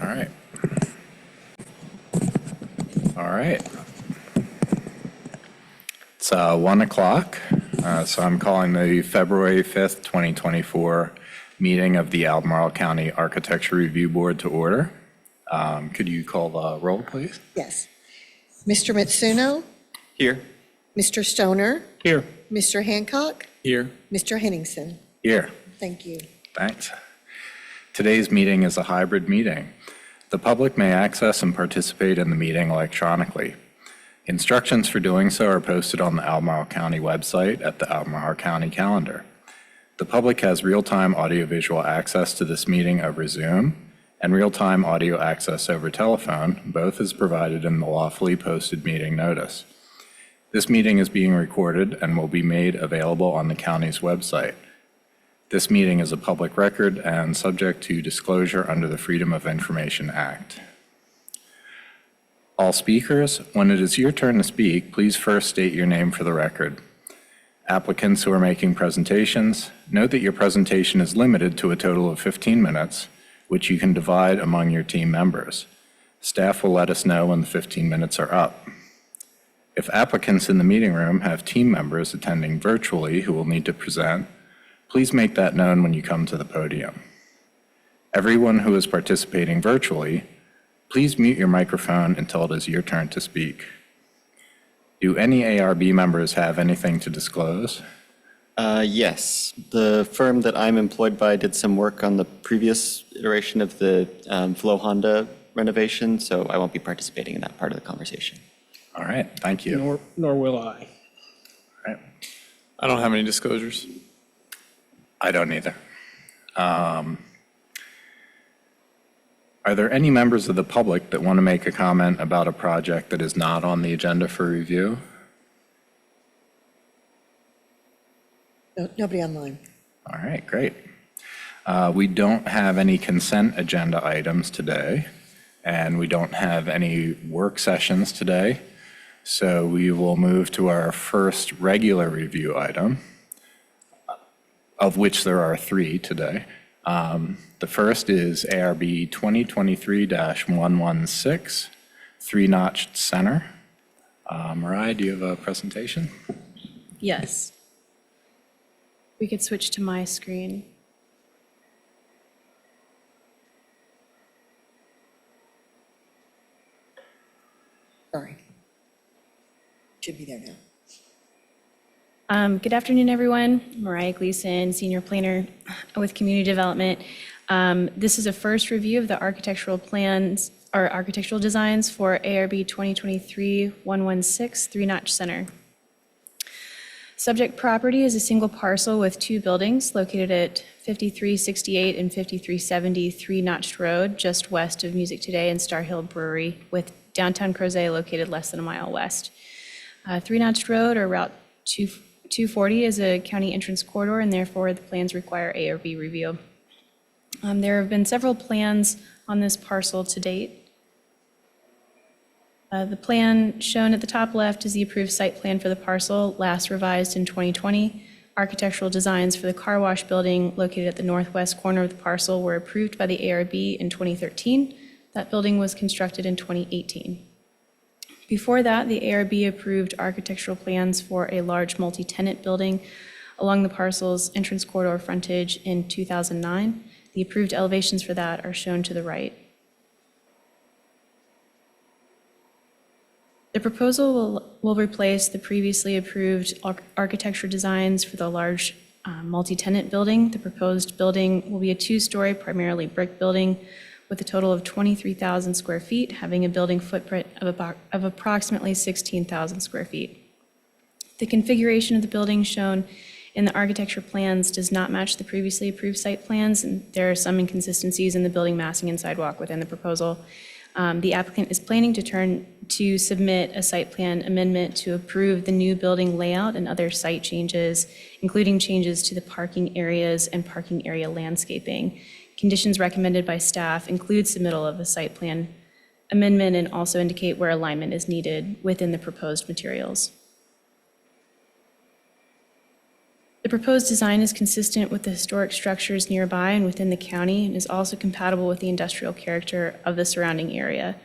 All right. All right. It's 1 o'clock, so I'm calling the February 5th, 2024 meeting of the Albemarle County Architecture Review Board to order. Could you call the roll, please? Yes. Mr. Mitsuno, Here. Mr. Stoner, Here. Mr. Hancock, Here. Mr. Henningsen. Here. Thank you. Thanks. Today's meeting is a hybrid meeting. The public may access and participate in the meeting electronically. Instructions for doing so are posted on the Albemarle County website at the Albemarle County calendar. The public has real-time audiovisual access to this meeting over Zoom and real-time audio access over telephone, both as provided in the lawfully posted meeting notice. This meeting is being recorded and will be made available on the county's website. This meeting is a public record and subject to disclosure under the Freedom of Information Act. All speakers, when it is your turn to speak, please first state your name for the record. Applicants who are making presentations, note that your presentation is limited to a total of 15 minutes, which you can divide among your team members. Staff will let us know when the 15 minutes are up. If applicants in the meeting room have team members attending virtually who will need to present, please make that known when you come to the podium. Everyone who is participating virtually, please mute your microphone until it is your turn to speak. Do any ARB members have anything to disclose? Yes. The firm that I'm employed by did some work on the previous iteration of the Flow Honda renovation, so I won't be participating in that part of the conversation. All right, thank you. Nor will I. All right. I don't have any disclosures. I don't either. Are there any members of the public that want to make a comment about a project that is not on the agenda for review? No, nobody online. All right, great. We don't have any consent agenda items today, and we don't have any work sessions today. So we will move to our first regular review item, of which there are 3 today. The first is ARB 2023-116, 3-notched center. Mariah, do you have a presentation? Yes. We could switch to my screen. Sorry. Should be there now. Good afternoon, everyone. Mariah Gleason, Senior Planner with Community Development. This is a first review of the architectural plans or architectural designs for ARB 2023-116 3-notch center. Subject property is a single parcel with 2 buildings located at 5368 and 5370 3-notched Road, just west of Music Today and Star Hill Brewery, with downtown Crozet located less than a mile west. 3-notched Road, or Route 240, is a county entrance corridor, and therefore the plans require ARB review. There have been several plans on this parcel to date. The plan shown at the top left is the approved site plan for the parcel, last revised in 2020. Architectural designs for the car wash building located at the northwest corner of the parcel were approved by the ARB in 2013. That building was constructed in 2018. Before that, the ARB approved architectural plans for a large multi-tenant building along the parcel's entrance corridor frontage in 2009. The approved elevations for that are shown to the right. The proposal will replace the previously approved architecture designs for the large multi-tenant building. The proposed building will be a 2-story, primarily brick building with a total of 23,000 square feet, having a building footprint of approximately 16,000 square feet. The configuration of the building shown in the architecture plans does not match the previously approved site plans, and there are some inconsistencies in the building massing and sidewalk within the proposal. The applicant is planning to submit a site plan amendment to approve the new building layout and other site changes, including changes to the parking areas and parking area landscaping. Conditions recommended by staff include submittal of a site plan amendment and also indicate where alignment is needed within the proposed materials. The proposed design is consistent with the historic structures nearby and within the county and is also compatible with the industrial character of the surrounding area.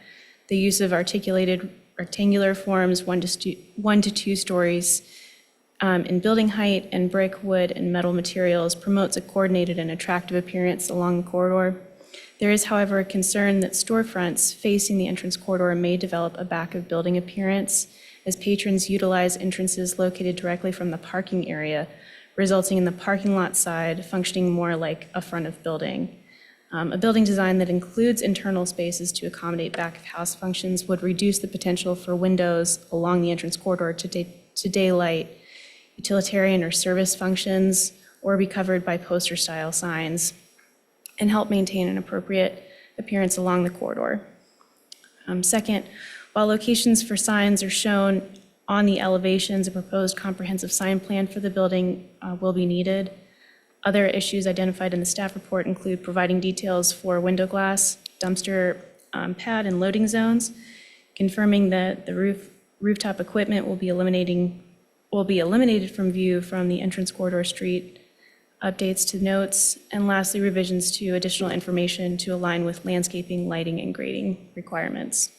The use of articulated rectangular forms, 1 to 2 stories in building height, and brick, wood, and metal materials promotes a coordinated and attractive appearance along the corridor. There is, however, a concern that storefronts facing the entrance corridor may develop a back of building appearance as patrons utilize entrances located directly from the parking area, resulting in the parking lot side functioning more like a front of building. A building design that includes internal spaces to accommodate back-of-house functions would reduce the potential for windows along the entrance corridor to daylight utilitarian or service functions or be covered by poster-style signs and help maintain an appropriate appearance along the corridor. Second, while locations for signs are shown on the elevations, a proposed comprehensive sign plan for the building will be needed. Other issues identified in the staff report include providing details for window glass, dumpster pad, and loading zones, confirming that the rooftop equipment will be eliminated from view from the entrance corridor street, updates to notes, and lastly, revisions to additional information to align with landscaping, lighting, and grading requirements.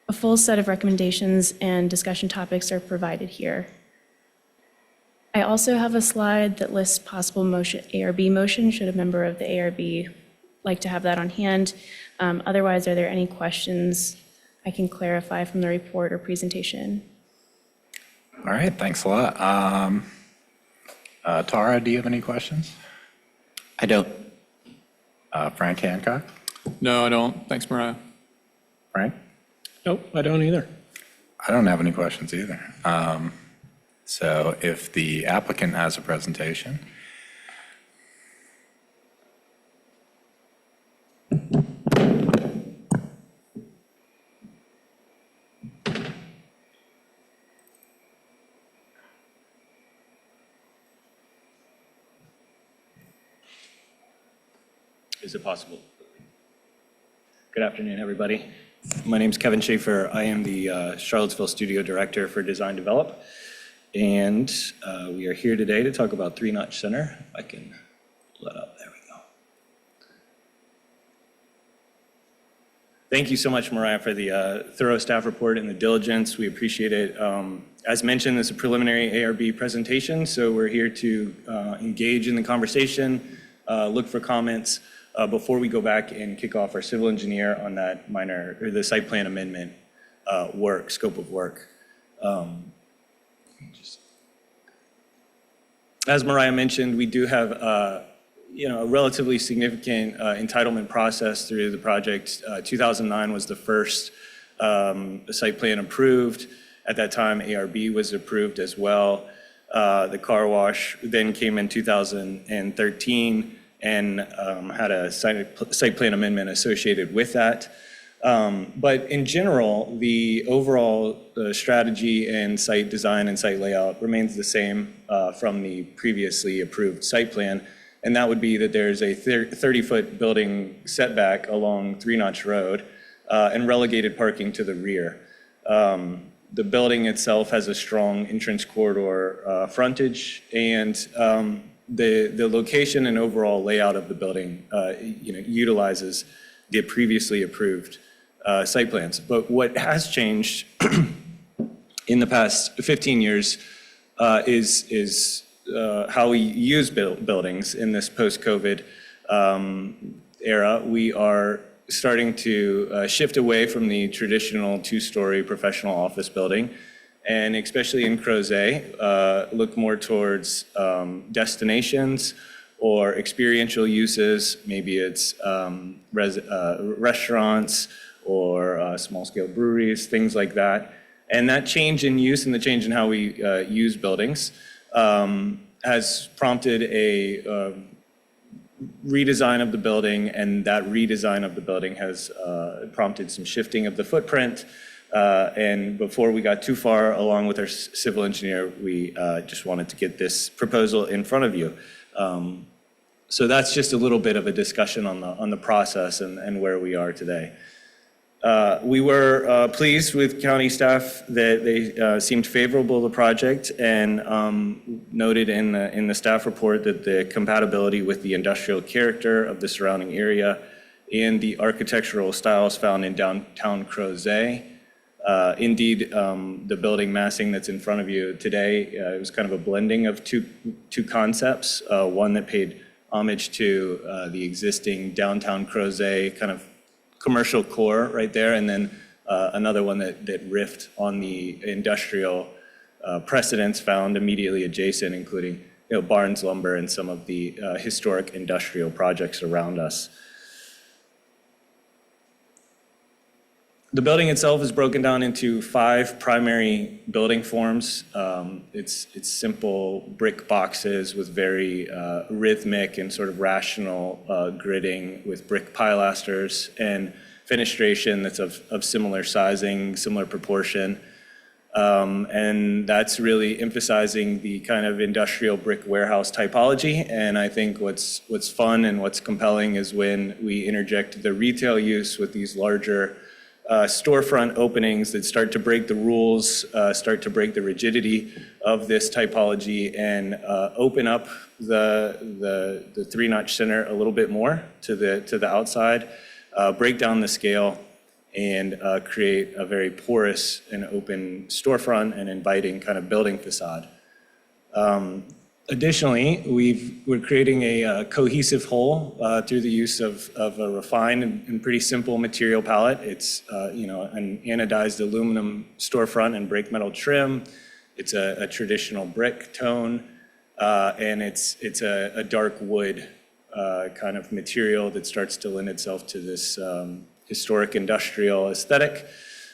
A full set of recommendations and discussion topics are provided here. I also have a slide that lists possible motion, ARB motion, should a member of the ARB like to have that on hand. Otherwise, are there any questions I can clarify from the report or presentation? All right, thanks a lot. Tara, do you have any questions? I don't. Frank Hancock? No, I don't. Thanks, Mariah. Frank? Nope, I don't either. I don't have any questions either. So if the applicant has a presentation. Is it possible? Good afternoon, everybody. My name is Kevin Schaefer. I am the Charlottesville Studio Director for Design Develop. And we are here today to talk about Three Notch Center. If I can pull that up, there we go. Thank you so much, Mariah, for the thorough staff report and the diligence. We appreciate it. As mentioned, this is a preliminary ARB presentation, so we're here to engage in the conversation, look for comments before we go back and kick off our civil engineer on that the site plan amendment scope of work. As Mariah mentioned, we do have a relatively significant entitlement process through the project. 2009 was the first site plan approved. At that time, ARB was approved as well. The car wash then came in 2013 and had a site plan amendment associated with that. But in general, the overall strategy and site design and site layout remains the same from the previously approved site plan. And that would be that there's a 30-foot building setback along Three Notch Road and relegated parking to the rear. The building itself has a strong entrance corridor frontage, and the location and overall layout of the building utilizes the previously approved site plans. But what has changed in the past 15 years is how we use buildings in this post-COVID era. We are starting to shift away from the traditional two-story professional office building, and especially in Crozet, look more towards destinations or experiential uses. Maybe it's restaurants or small-scale breweries, things like that. And that change in use and the change in how we use buildings has prompted a redesign of the building, and that redesign of the building has prompted some shifting of the footprint. And before we got too far along with our civil engineer, we just wanted to get this proposal in front of you. So that's just a little bit of a discussion on the process and where we are today. We were pleased with county staff that they seemed favorable to the project and noted in the staff report that the compatibility with the industrial character of the surrounding area and the architectural styles found in downtown Crozet. Indeed, the building massing that's in front of you today, it was kind of a blending of two concepts. One that paid homage to the existing downtown Crozet kind of commercial core right there, and then another one that riffed on the industrial precedents found immediately adjacent, including Barnes Lumber and some of the historic industrial projects around us. The building itself is broken down into 5 primary building forms. It's simple brick boxes with very rhythmic and sort of rational gridding with brick pilasters and fenestration that's of similar sizing, similar proportion. And that's really emphasizing the kind of industrial brick warehouse typology. And I think what's fun and what's compelling is when we interject the retail use with these larger storefront openings that start to break the rules, start to break the rigidity of this typology, and open up the three-notch center a little bit more to the outside, break down the scale, and create a very porous and open storefront and inviting kind of building facade. Additionally, we're creating a cohesive whole through the use of a refined and pretty simple material palette. It's an anodized aluminum storefront and brake metal trim. It's a traditional brick tone, and it's a dark wood kind of material that starts to lend itself to this historic industrial aesthetic.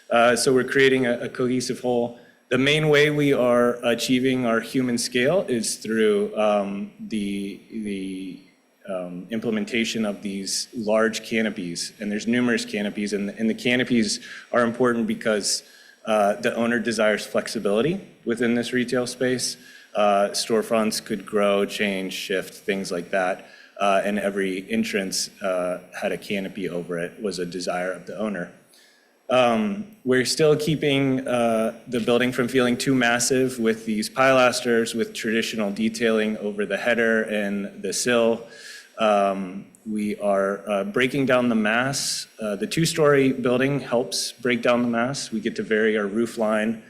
So we're creating a cohesive whole. The main way we are achieving our human scale is through the implementation of these large canopies. And there's numerous canopies, and the canopies are important because the owner desires flexibility within this retail space. Storefronts could grow, change, shift, things like that. And every entrance had a canopy over it, was a desire of the owner. We're still keeping the building from feeling too massive with these pilasters, with traditional detailing over the header and the sill. We are breaking down the mass. The 2-story building helps break down the mass. We get to vary our roof line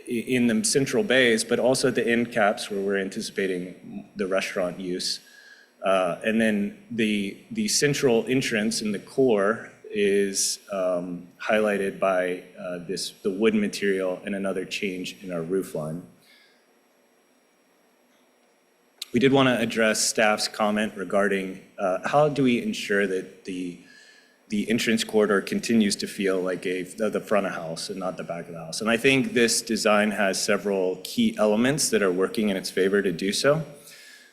in the central bays, but also at the end caps where we're anticipating the restaurant use. And then the central entrance in the core is highlighted by the wood material and another change in our roof line. We did want to address staff's comment regarding how do we ensure that the entrance corridor continues to feel like the front of house and not the back of the house. And I think this design has several key elements that are working in its favor to do so.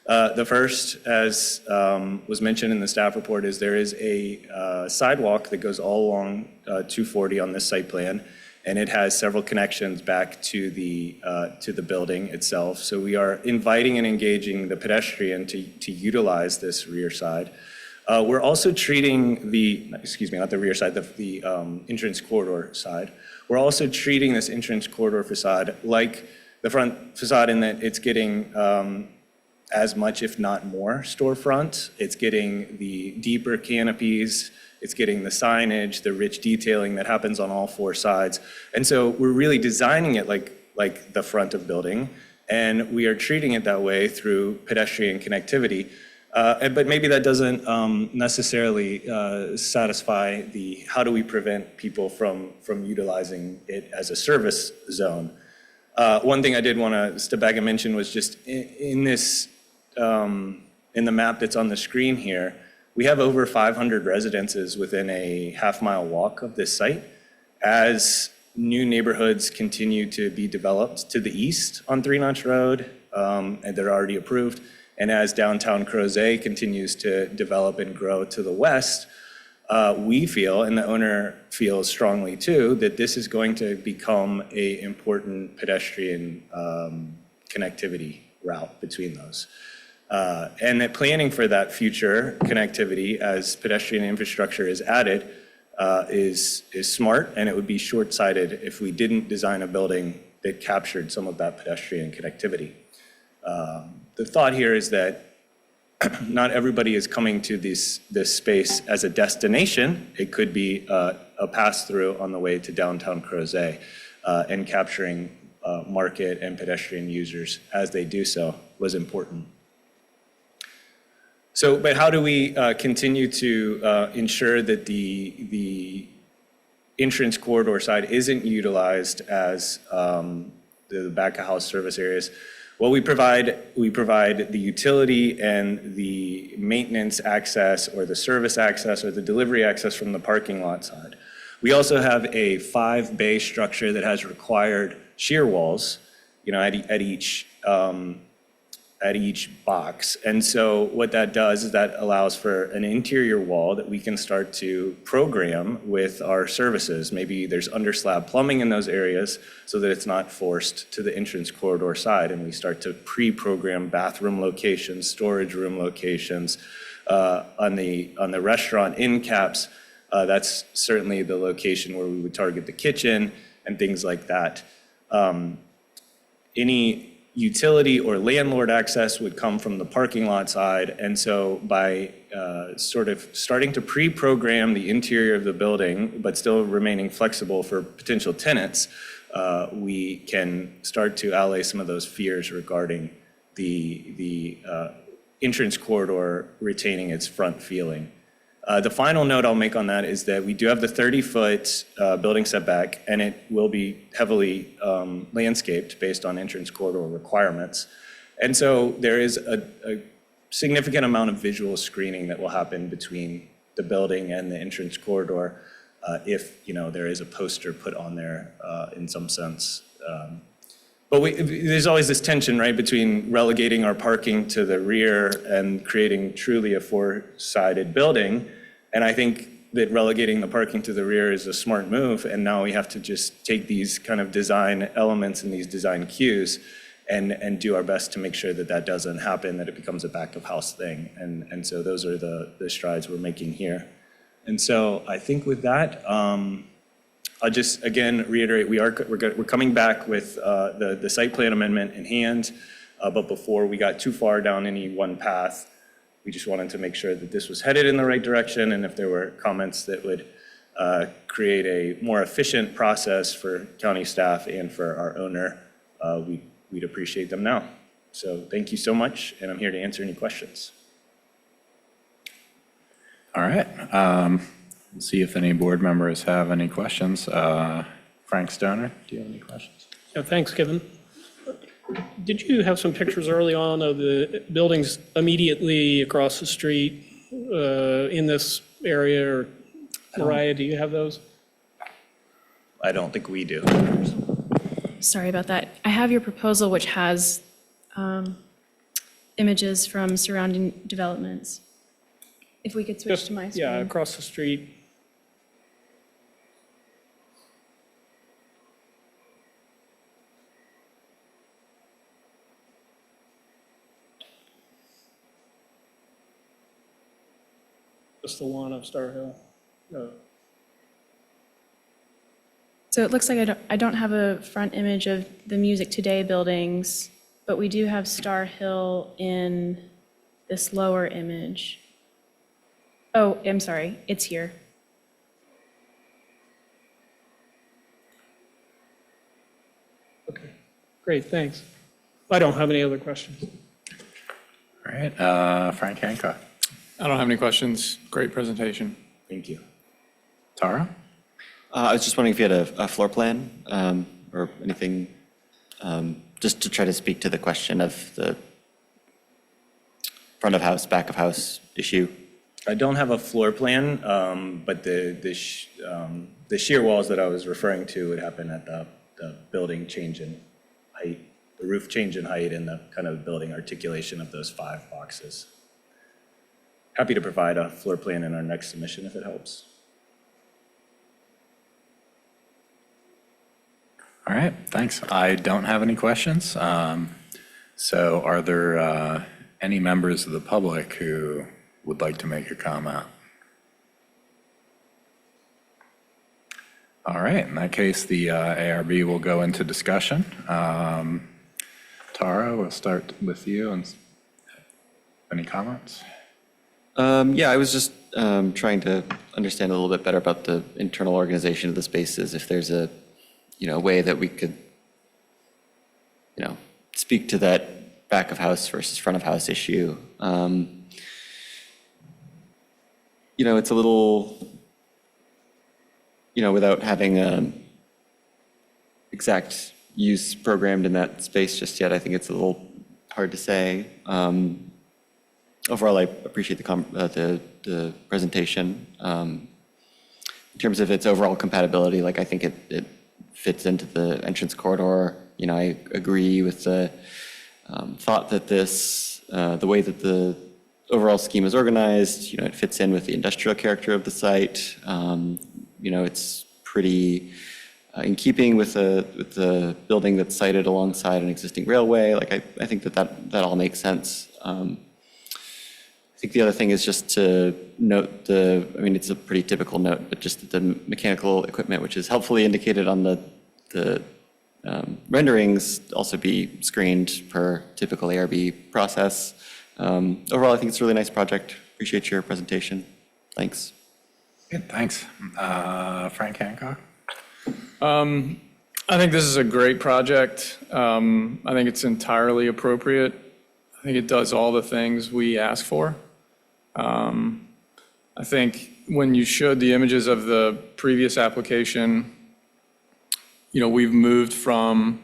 The first, as was mentioned in the staff report, is there is a sidewalk that goes all along 240 on this site plan, and it has several connections back to the building itself. So we are inviting and engaging the pedestrian to utilize this rear side. We're also treating the entrance corridor side. We're also treating this entrance corridor facade like the front facade in that it's getting as much, if not more, storefront. It's getting the deeper canopies, it's getting the signage, the rich detailing that happens on all 4 sides. And so we're really designing it like the front of building, and we are treating it that way through pedestrian connectivity. But maybe that doesn't necessarily satisfy the how do we prevent people from utilizing it as a service zone. One thing I did want to step back and mention was just in this, in the map that's on the screen here, we have over 500 residences within a half-mile walk of this site. As new neighborhoods continue to be developed to the east on 3-Notch Road, and they're already approved, and as downtown Crozet continues to develop and grow to the west, we feel, and the owner feels strongly too, that this is going to become an important pedestrian connectivity route between those. And that planning for that future connectivity as pedestrian infrastructure is added is smart, and it would be short-sighted if we didn't design a building that captured some of that pedestrian connectivity. The thought here is that not everybody is coming to this space as a destination. It could be a pass-through on the way to downtown Crozet, and capturing market and pedestrian users as they do so was important. So, but how do we continue to ensure that the entrance corridor side isn't utilized as the back-of-house service areas? Well, we provide the utility and the maintenance access, or the service access, or the delivery access from the parking lot side. We also have a 5-bay structure that has required shear walls, at each box. And so what that does is that allows for an interior wall that we can start to program with our services. Maybe there's under-slab plumbing in those areas so that it's not forced to the entrance corridor side, and we start to pre-program bathroom locations, storage room locations. On the restaurant end caps, that's certainly the location where we would target the kitchen and things like that. Any utility or landlord access would come from the parking lot side. And so by sort of starting to pre-program the interior of the building, but still remaining flexible for potential tenants, we can start to allay some of those fears regarding the entrance corridor retaining its front feeling. The final note I'll make on that is that we do have the 30-foot building setback, and it will be heavily landscaped based on entrance corridor requirements. And so there is a significant amount of visual screening that will happen between the building and the entrance corridor if there is a poster put on there in some sense. But there's always this tension, right, between relegating our parking to the rear and creating truly a 4-sided building. And I think that relegating the parking to the rear is a smart move. And now we have to just take these kind of design elements and these design cues and do our best to make sure that that doesn't happen, that it becomes a back-of-house thing. And so those are the strides we're making here. And so I think with that, I'll just, again, reiterate, we're coming back with the site plan amendment in hand, but before we got too far down any one path, we just wanted to make sure that this was headed in the right direction, and if there were comments that would create a more efficient process for county staff and for our owner, we'd appreciate them now. So thank you so much, and I'm here to answer any questions. All right. We'll see if any board members have any questions. Frank Stoner, do you have any questions? Yeah, thanks, Kevin. Did you have some pictures early on of the buildings immediately across the street in this area? Or Mariah, do you have those? I don't think we do. Sorry about that. I have your proposal, which has images from surrounding developments. If we could switch to my screen. Yeah, across the street. Just the one of Star Hill. No. So it looks like I don't have a front image of the Music Today buildings, but we do have Star Hill in this lower image. Oh, I'm sorry, it's here. Okay, great, thanks. I don't have any other questions. All right. Frank Hancock. I don't have any questions. Great presentation. Thank you. Tara? I was just wondering if you had a floor plan or anything, just to try to speak to the question of the front of house, back of house issue. I don't have a floor plan, but the shear walls that I was referring to would happen at the building change in height, the roof change in height, and the kind of building articulation of those 5 boxes. Happy to provide a floor plan in our next submission if it helps. All right, thanks. I don't have any questions. So are there any members of the public who would like to make a comment? All right, in that case, the ARB will go into discussion. Tara, we'll start with you, and any comments? Yeah, I was just trying to understand a little bit better about the internal organization of the spaces, if there's a, way that we could, speak to that back of house versus front of house issue. It's a little, without having exact use programmed in that space just yet, I think it's a little hard to say. Overall, I appreciate the presentation. In terms of its overall compatibility, I think it fits into the entrance corridor. I agree with the thought that the way that the overall scheme is organized, it fits in with the industrial character of the site. It's pretty in keeping with the building that's sited alongside an existing railway. I think that all makes sense. I think the other thing is just to note it's a pretty typical note, but just that the mechanical equipment, which is helpfully indicated on the renderings, also be screened per typical ARB process. Overall, I think it's a really nice project. Appreciate your presentation. Thanks. Good, thanks. Frank Hancock? I think this is a great project. I think it's entirely appropriate. I think it does all the things we ask for. I think when you showed the images of the previous application, we've moved from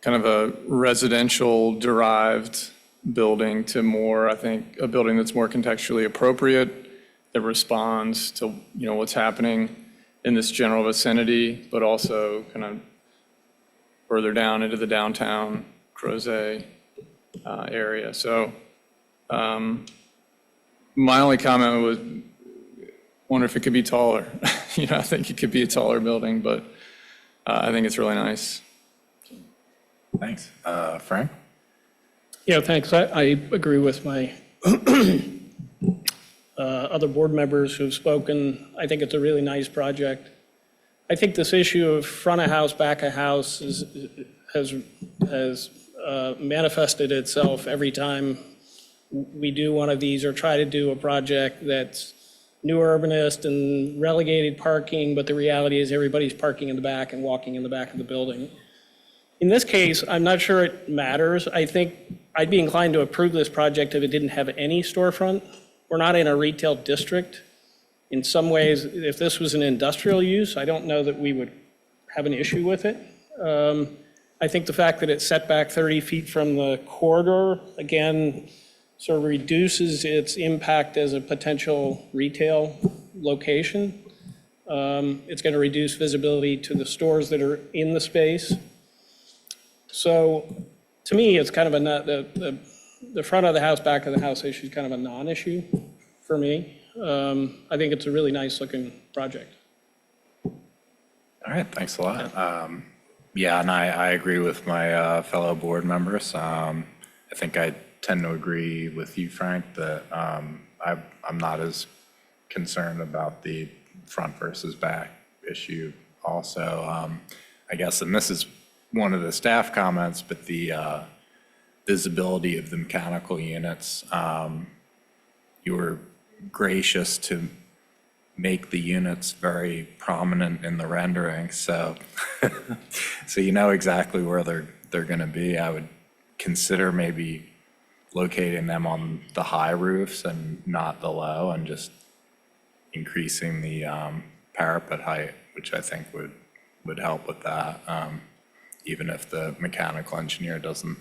kind of a residential derived building to more, I think, a building that's more contextually appropriate, that responds to, what's happening in this general vicinity, but also kind of further down into the downtown Crozet area. So my only comment was, wonder if it could be taller. I think it could be a taller building, but I think it's really nice. Thanks. Frank? Yeah, thanks. I agree with my other board members who've spoken. I think it's a really nice project. I think this issue of front of house, back of house has manifested itself every time we do one of these or try to do a project that's new urbanist and relegated parking, but the reality is everybody's parking in the back and walking in the back of the building. In this case, I'm not sure it matters. I think I'd be inclined to approve this project if it didn't have any storefront. We're not in a retail district. In some ways, if this was an industrial use, I don't know that we would have an issue with it. I think the fact that it's set back 30 feet from the corridor, again, sort of reduces its impact as a potential retail location. It's going to reduce visibility to the stores that are in the space. So to me, it's kind of the front of the house, back of the house issue is kind of a non-issue for me. I think it's a really nice looking project. All right, thanks a lot. Yeah, and I agree with my fellow board members. I think I tend to agree with you, Frank, that I'm not as concerned about the front versus back issue also. I guess, and this is one of the staff comments, but the visibility of the mechanical units, you were gracious to make the units very prominent in the rendering, so so you know exactly where they're going to be. I would consider maybe locating them on the high roofs and not the low, and just increasing the parapet height, which I think would help with that, even if the mechanical engineer doesn't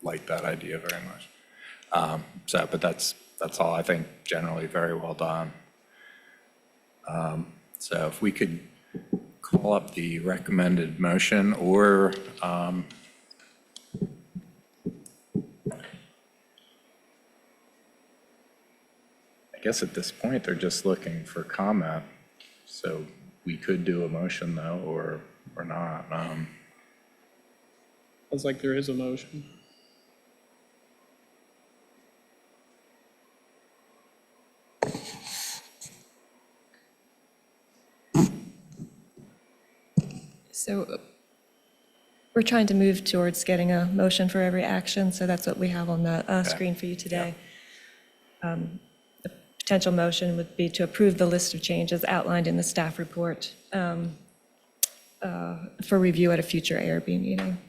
like that idea very much. But that's all. I think generally very well done. So if we could call up the recommended motion, or I guess at this point, they're just looking for comment. So we could do a motion though, or not. Sounds like there is a motion. I, So we're trying to move towards getting a motion for every action, so that's what we have on the screen for you today. The potential motion would be to approve the list of changes outlined in the staff report for review at a future ARB meeting.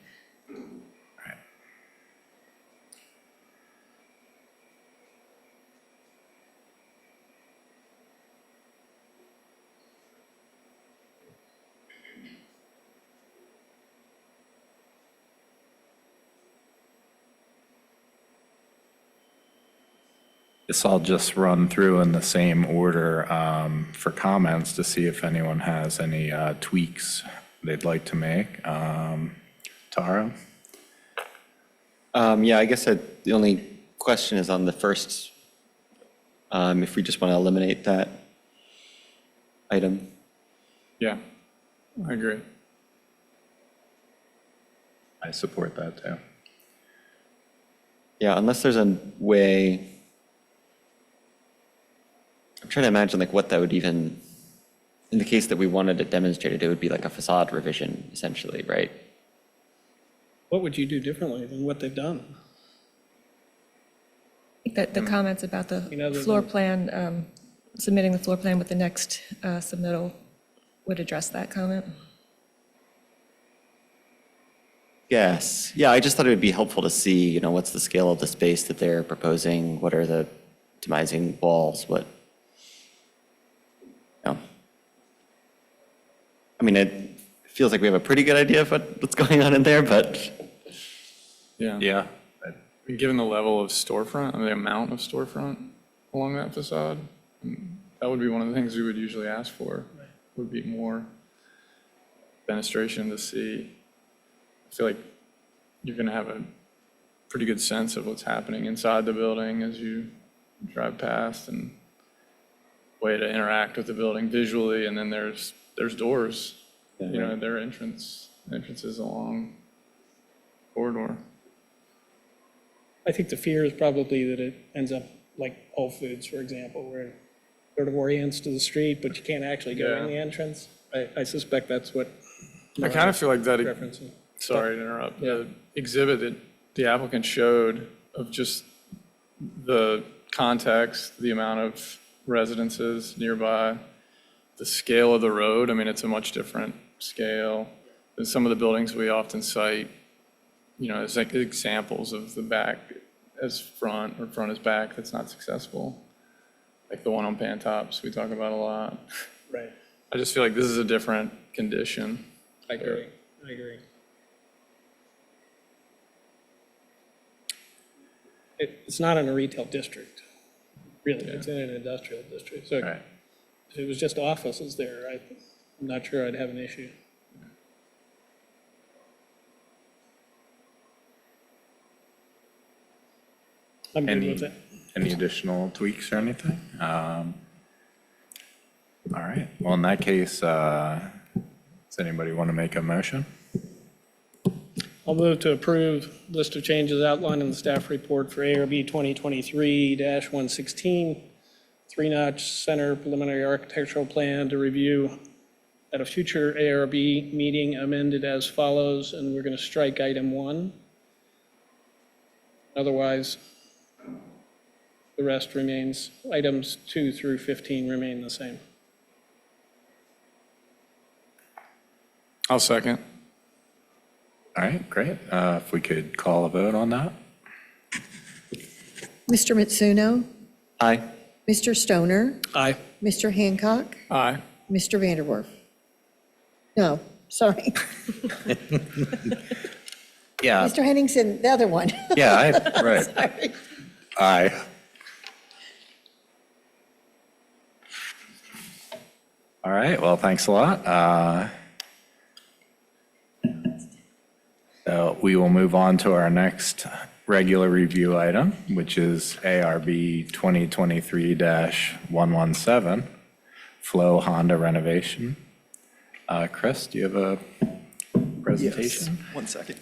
This I'll just run through in the same order for comments to see if anyone has any tweaks they'd like to make. Tara? Yeah, I guess the only question is on the first, if we just want to eliminate that item. Yeah, I agree. I support that too. Yeah, unless there's a way, I'm trying to imagine like what that would even, in the case that we wanted it demonstrated, it would be like a facade revision essentially, right? What would you do differently than what they've done? I think that the comments about the You know, the- floor plan, submitting the floor plan with the next submittal would address that comment. Yes. Yeah, I just thought it would be helpful to see, you know, what's the scale of the space that they're proposing? What are the demising walls? What, you know. I mean, it feels like we have a pretty good idea of what's going on in there, but Yeah. Yeah. Given the level of storefront, I mean, the amount of storefront along that facade, that would be one of the things we would usually ask for, would be more fenestration to see. I feel like you're going to have a pretty good sense of what's happening inside the building as you drive past, and way to interact with the building visually. And then there's doors, you know, there are entrances along corridor. I think the fear is probably that it ends up like Whole Foods, for example, where it sort of orients to the street, but you can't actually go in Yeah. the entrance. I suspect that's what. I kind of feel like that, Referencing. sorry to interrupt, the exhibit that the applicant showed of just the context, the amount of residences nearby, the scale of the road, I mean, it's a much different scale than some of the buildings we often cite, you know, as like examples of the back as front or front as back that's not successful. Like the one on Pantops we talk about a lot. Right. I just feel like this is a different condition. I agree. It's not in a retail district, really. It's in an industrial district. So Right. if it was just offices there, I'm not sure I'd have an issue. I'm good with it. Any additional tweaks or anything? All right, well, in that case, does anybody want to make a motion? I'll move to approve list of changes outlined in the staff report for ARB 2023-116, three-notch center preliminary architectural plan to review at a future ARB meeting amended as follows, and we're going to strike item 1. Otherwise, the rest remains, items 2 through 15 remain the same. I'll second. All right, great. If we could call a vote on that? Mr. Mitsuno, aye. Mr. Stoner, Aye. Mr. Hancock, Aye. Mr. Vanderwerf. No, sorry. Yeah, Mr. Henningsen, the other one. yeah, right. Sorry. Aye. All right, well, thanks a lot. So we will move on to our next regular review item, which is ARB 2023-117, Flow Honda renovation. Chris, do you have a presentation? Yes, 1 second.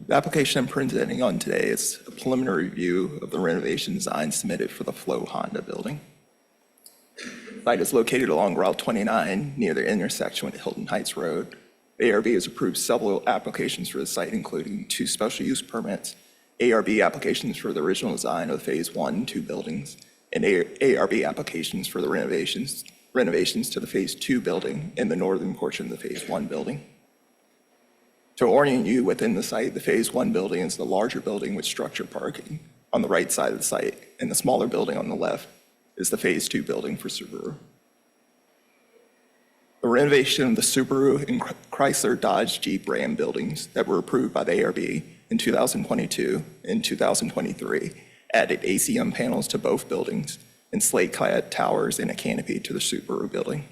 The application I'm presenting on today is a preliminary review of the renovation design submitted for the Flow Honda building. The site is located along Route 29 near the intersection with Hilton Heights Road. ARB has approved several applications for the site, including 2 special use permits, ARB applications for the original design of Phase 1 and 2 buildings, and ARB applications for the renovations to the Phase 2 building and the northern portion of the Phase 1 building. To orient you within the site, the Phase 1 building is the larger building with structured parking on the right side of the site, and the smaller building on the left is the Phase 2 building for Subaru. The renovation of the Subaru and Chrysler Dodge Jeep Ram buildings that were approved by the ARB in 2022 and 2023 added ACM panels to both buildings and slate-clad towers and a canopy to the Subaru building.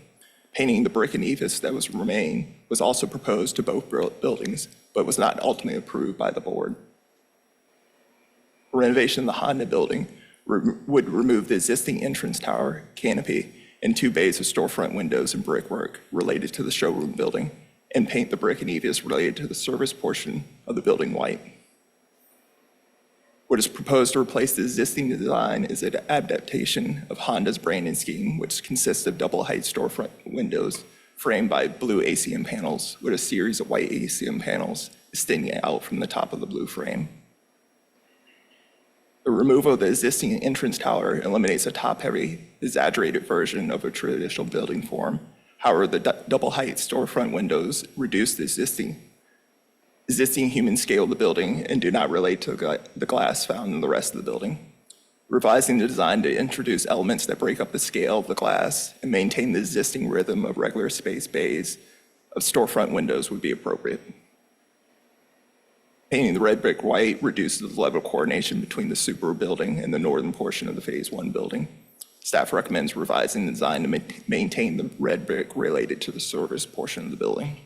Painting the brick and ephes that was also proposed to both buildings, but was not ultimately approved by the board. Renovation of the Honda building would remove the existing entrance tower, canopy, and 2 bays of storefront windows and brickwork related to the showroom building, and paint the brick and ephes related to the service portion of the building white. What is proposed to replace the existing design is an adaptation of Honda's branding scheme, which consists of double-height storefront windows framed by blue ACM panels with a series of white ACM panels extending out from the top of the blue frame. The removal of the existing entrance tower eliminates a top-heavy, exaggerated version of a traditional building form. However, the double-height storefront windows reduce the existing human scale of the building and do not relate to the glass found in the rest of the building. Revising the design to introduce elements that break up the scale of the glass and maintain the existing rhythm of regular space bays of storefront windows would be appropriate. Painting the red brick white reduces the level of coordination between the Subaru building and the northern portion of the Phase 1 building. Staff recommends revising the design to maintain the red brick related to the service portion of the building.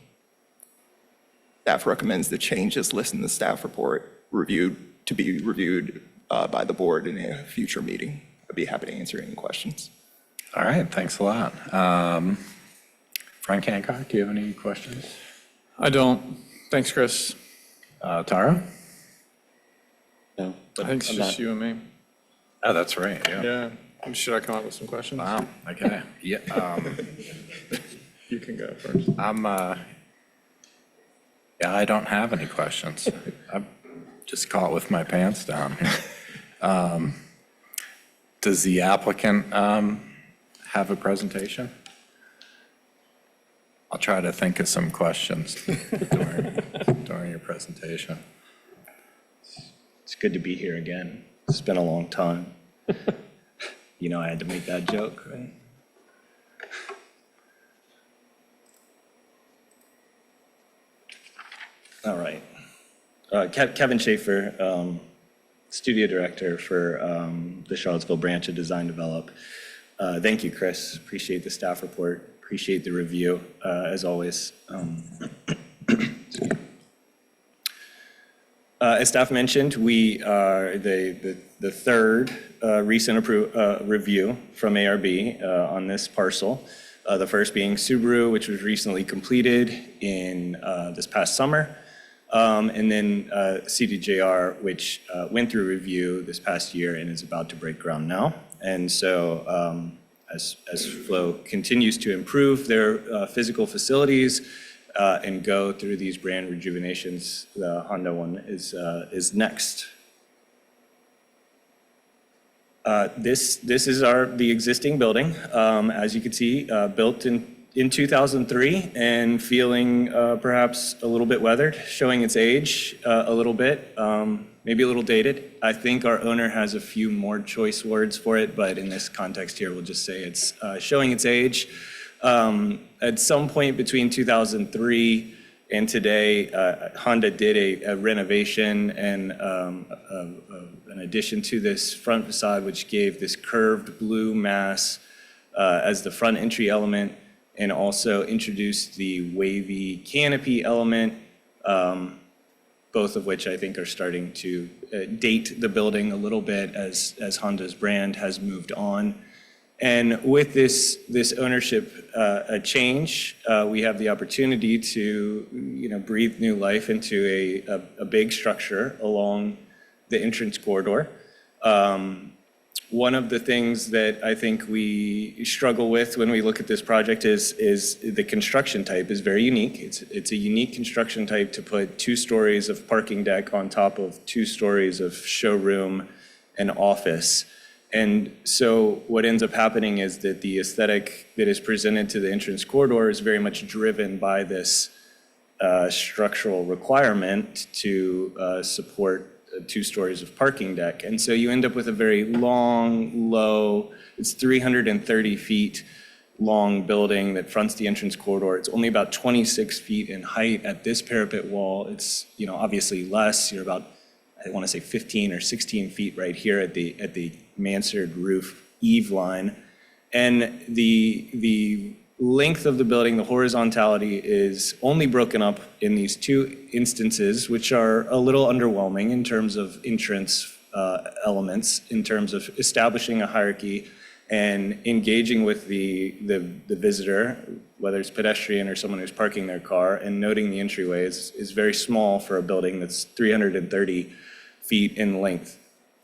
Staff recommends the changes listed in the staff report to be reviewed by the board in a future meeting. I'd be happy to answer any questions. All right, thanks a lot. Frank Hancock, do you have any questions? I don't. Thanks, Chris. Tara? No, I think it's just you and me. Oh, that's right, yeah. Yeah. Should I come up with some questions? Wow, okay. Yeah, You can go first. yeah, I don't have any questions. I'm just caught with my pants down here. Does the applicant have a presentation? I'll try to think of some questions during your presentation. It's good to be here again. It's been a long time. You know, I had to make that joke, right? All right. Kevin Schaefer, studio director for the Charlottesville branch of Design Develop. Thank you, Chris. Appreciate the staff report. Appreciate the review, as always. As staff mentioned, we are the third recent review from ARB on this parcel. The first being Subaru, which was recently completed in this past summer. And then CDJR, which went through review this past year and is about to break ground now. And so as Flow continues to improve their physical facilities and go through these brand rejuvenations, the Honda one is next. This is the existing building, as you can see, built in 2003 and feeling perhaps a little bit weathered, showing its age a little bit, maybe a little dated. I think our owner has a few more choice words for it, but in this context here, we'll just say it's showing its age. At some point between 2003 and today, Honda did a renovation and an addition to this front facade, which gave this curved blue mass as the front entry element, and also introduced the wavy canopy element, both of which I think are starting to date the building a little bit as Honda's brand has moved on. And with this ownership change, we have the opportunity to, breathe new life into a big structure along the entrance corridor. One of the things that I think we struggle with when we look at this project is the construction type is very unique. It's a unique construction type to put 2 stories of parking deck on top of 2 stories of showroom and office. And so what ends up happening is that the aesthetic that is presented to the entrance corridor is very much driven by this structural requirement to support 2 stories of parking deck. And so you end up with a very long, low, it's 330 feet long building that fronts the entrance corridor. It's only about 26 feet in height at this parapet wall. It's, obviously less. You're about, I want to say 15 or 16 feet right here at the mansard roof eave line. And the length of the building, the horizontality, is only broken up in these 2 instances, which are a little underwhelming in terms of entrance elements, in terms of establishing a hierarchy and engaging with the visitor, whether it's pedestrian or someone who's parking their car, and noting the entryway is very small for a building that's 330 feet in length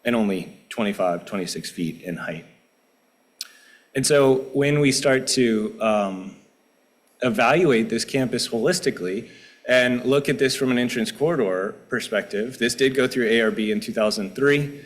and only 25, 26 feet in height. And so when we start to evaluate this campus holistically and look at this from an entrance corridor perspective, this did go through ARB in 2003.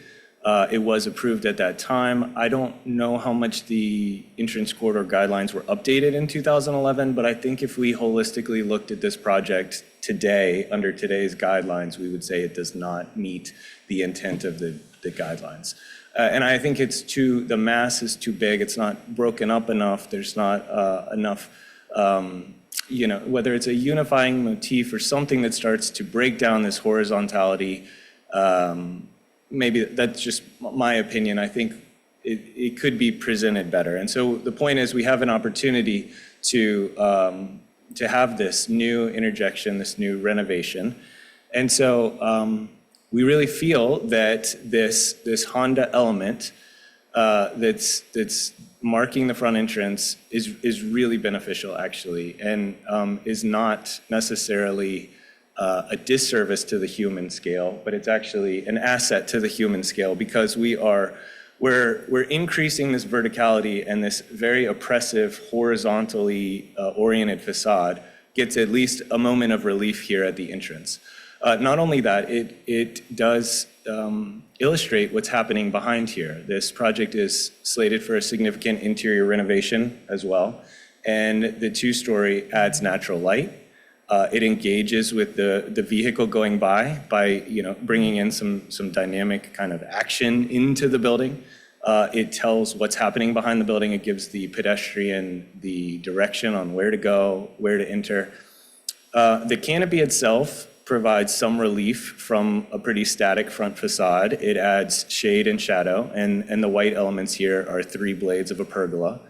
It was approved at that time. I don't know how much the entrance corridor guidelines were updated in 2011, but I think if we holistically looked at this project today, under today's guidelines, we would say it does not meet the intent of the guidelines. And I think the mass is too big. It's not broken up enough. There's not enough, whether it's a unifying motif or something that starts to break down this horizontality. Maybe that's just my opinion. I think it could be presented better. And so the point is, we have an opportunity to have this new interjection, this new renovation. And so we really feel that this Honda element that's marking the front entrance is really beneficial, actually, and is not necessarily a disservice to the human scale, but it's actually an asset to the human scale, because we're increasing this verticality, and this very oppressive, horizontally oriented facade gets at least a moment of relief here at the entrance. Not only that, it does illustrate what's happening behind here. This project is slated for a significant interior renovation as well, and the 2-story adds natural light. It engages with the vehicle going by bringing in some dynamic kind of action into the building. It tells what's happening behind the building. It gives the pedestrian the direction on where to go, where to enter. The canopy itself provides some relief from a pretty static front facade. It adds shade and shadow, and the white elements here are 3 blades of a pergola.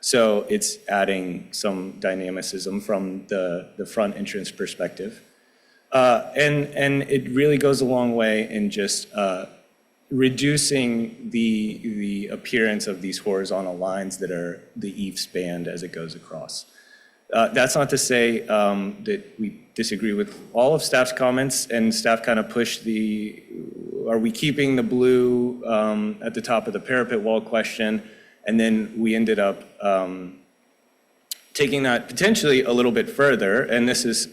So it's adding some dynamicism from the front entrance perspective. And it really goes a long way in just reducing the appearance of these horizontal lines that are the eave spanned as it goes across. That's not to say that we disagree with all of staff's comments, and staff kind of pushed are we keeping the blue at the top of the parapet wall question? And then we ended up taking that potentially a little bit further, and this is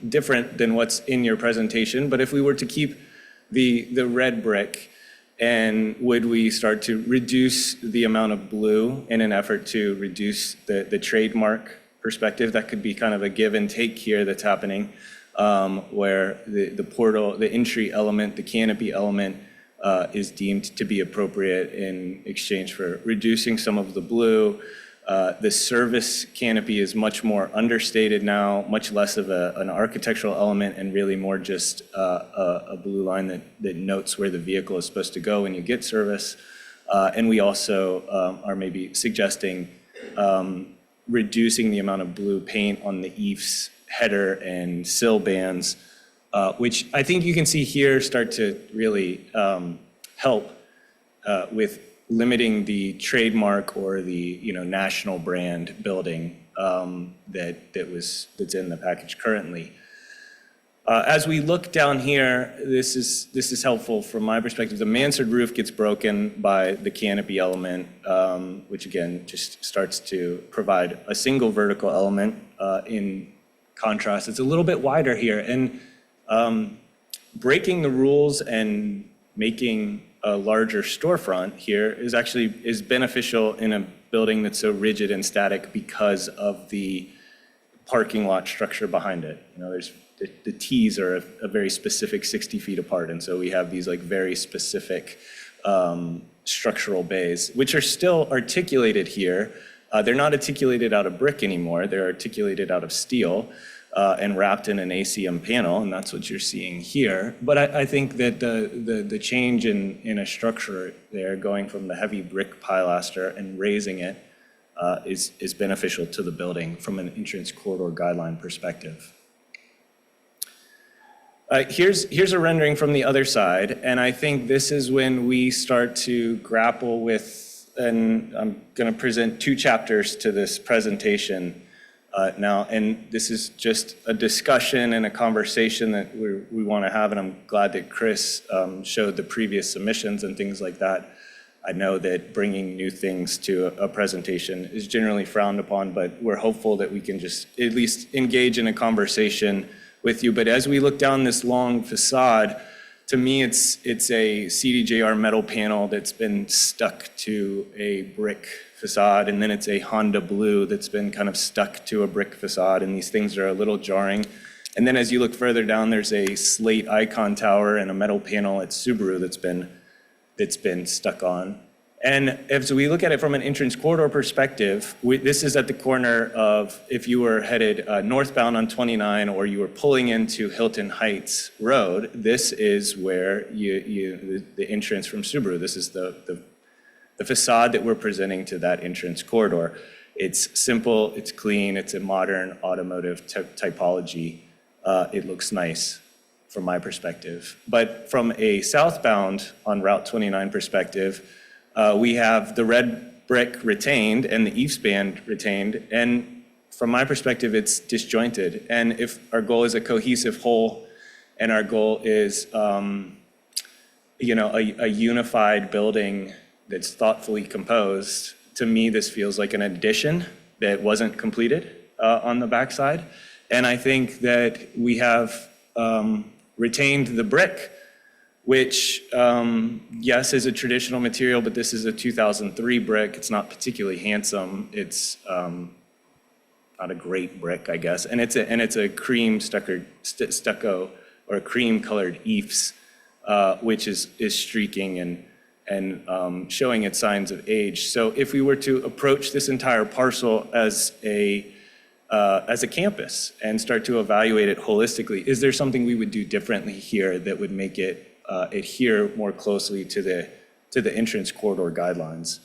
different than what's in your presentation, but if we were to keep the red brick, and would we start to reduce the amount of blue in an effort to reduce the trademark perspective? That could be kind of a give and take here that's happening, where the portal, the entry element, the canopy element is deemed to be appropriate in exchange for reducing some of the blue. The service canopy is much more understated now, much less of an architectural element, and really more just a blue line that notes where the vehicle is supposed to go when you get service. And we also are maybe suggesting reducing the amount of blue paint on the eaves header and sill bands, which I think you can see here start to really help with limiting the trademark or the, national brand building that's in the package currently. As we look down here, this is helpful from my perspective. The mansard roof gets broken by the canopy element, which again just starts to provide a single vertical element. In contrast, it's a little bit wider here, and breaking the rules and making a larger storefront here is beneficial in a building that's so rigid and static because of the parking lot structure behind it. There's the T's are a very specific 60 feet apart, and so we have these like very specific structural bays, which are still articulated here. They're not articulated out of brick anymore. They're articulated out of steel and wrapped in an ACM panel, and that's what you're seeing here. But I think that the change in a structure there, going from the heavy brick pilaster and raising it, is beneficial to the building from an entrance corridor guideline perspective. Here's a rendering from the other side, and I think this is when we start to grapple with, and I'm going to present 2 chapters to this presentation now, and this is just a discussion and a conversation that we want to have, and I'm glad that Chris showed the previous submissions and things like that. I know that bringing new things to a presentation is generally frowned upon, but we're hopeful that we can just at least engage in a conversation with you. But as we look down this long facade, to me, it's a CDJR metal panel that's been stuck to a brick facade, and then it's a Honda blue that's been kind of stuck to a brick facade, and these things are a little jarring. And then as you look further down, there's a slate icon tower and a metal panel at Subaru that's been stuck on. And as we look at it from an entrance corridor perspective, this is at the corner of, if you were headed northbound on 29 or you were pulling into Hilton Heights Road, this is where the entrance from Subaru. This is the facade that we're presenting to that entrance corridor. It's simple, it's clean, it's a modern automotive typology. It looks nice from my perspective. But from a southbound on Route 29 perspective, we have the red brick retained and the eave span retained, and from my perspective, it's disjointed. And if our goal is a cohesive whole, and our goal is, a unified building that's thoughtfully composed, to me, this feels like an addition that wasn't completed on the backside. And I think that we have retained the brick, which, yes, is a traditional material, but this is a 2003 brick. It's not particularly handsome. It's not a great brick, I guess. And it's a cream stucco or cream colored eaves, which is streaking and showing its signs of age. So if we were to approach this entire parcel as a campus and start to evaluate it holistically, is there something we would do differently here that would make it adhere more closely to the entrance corridor guidelines?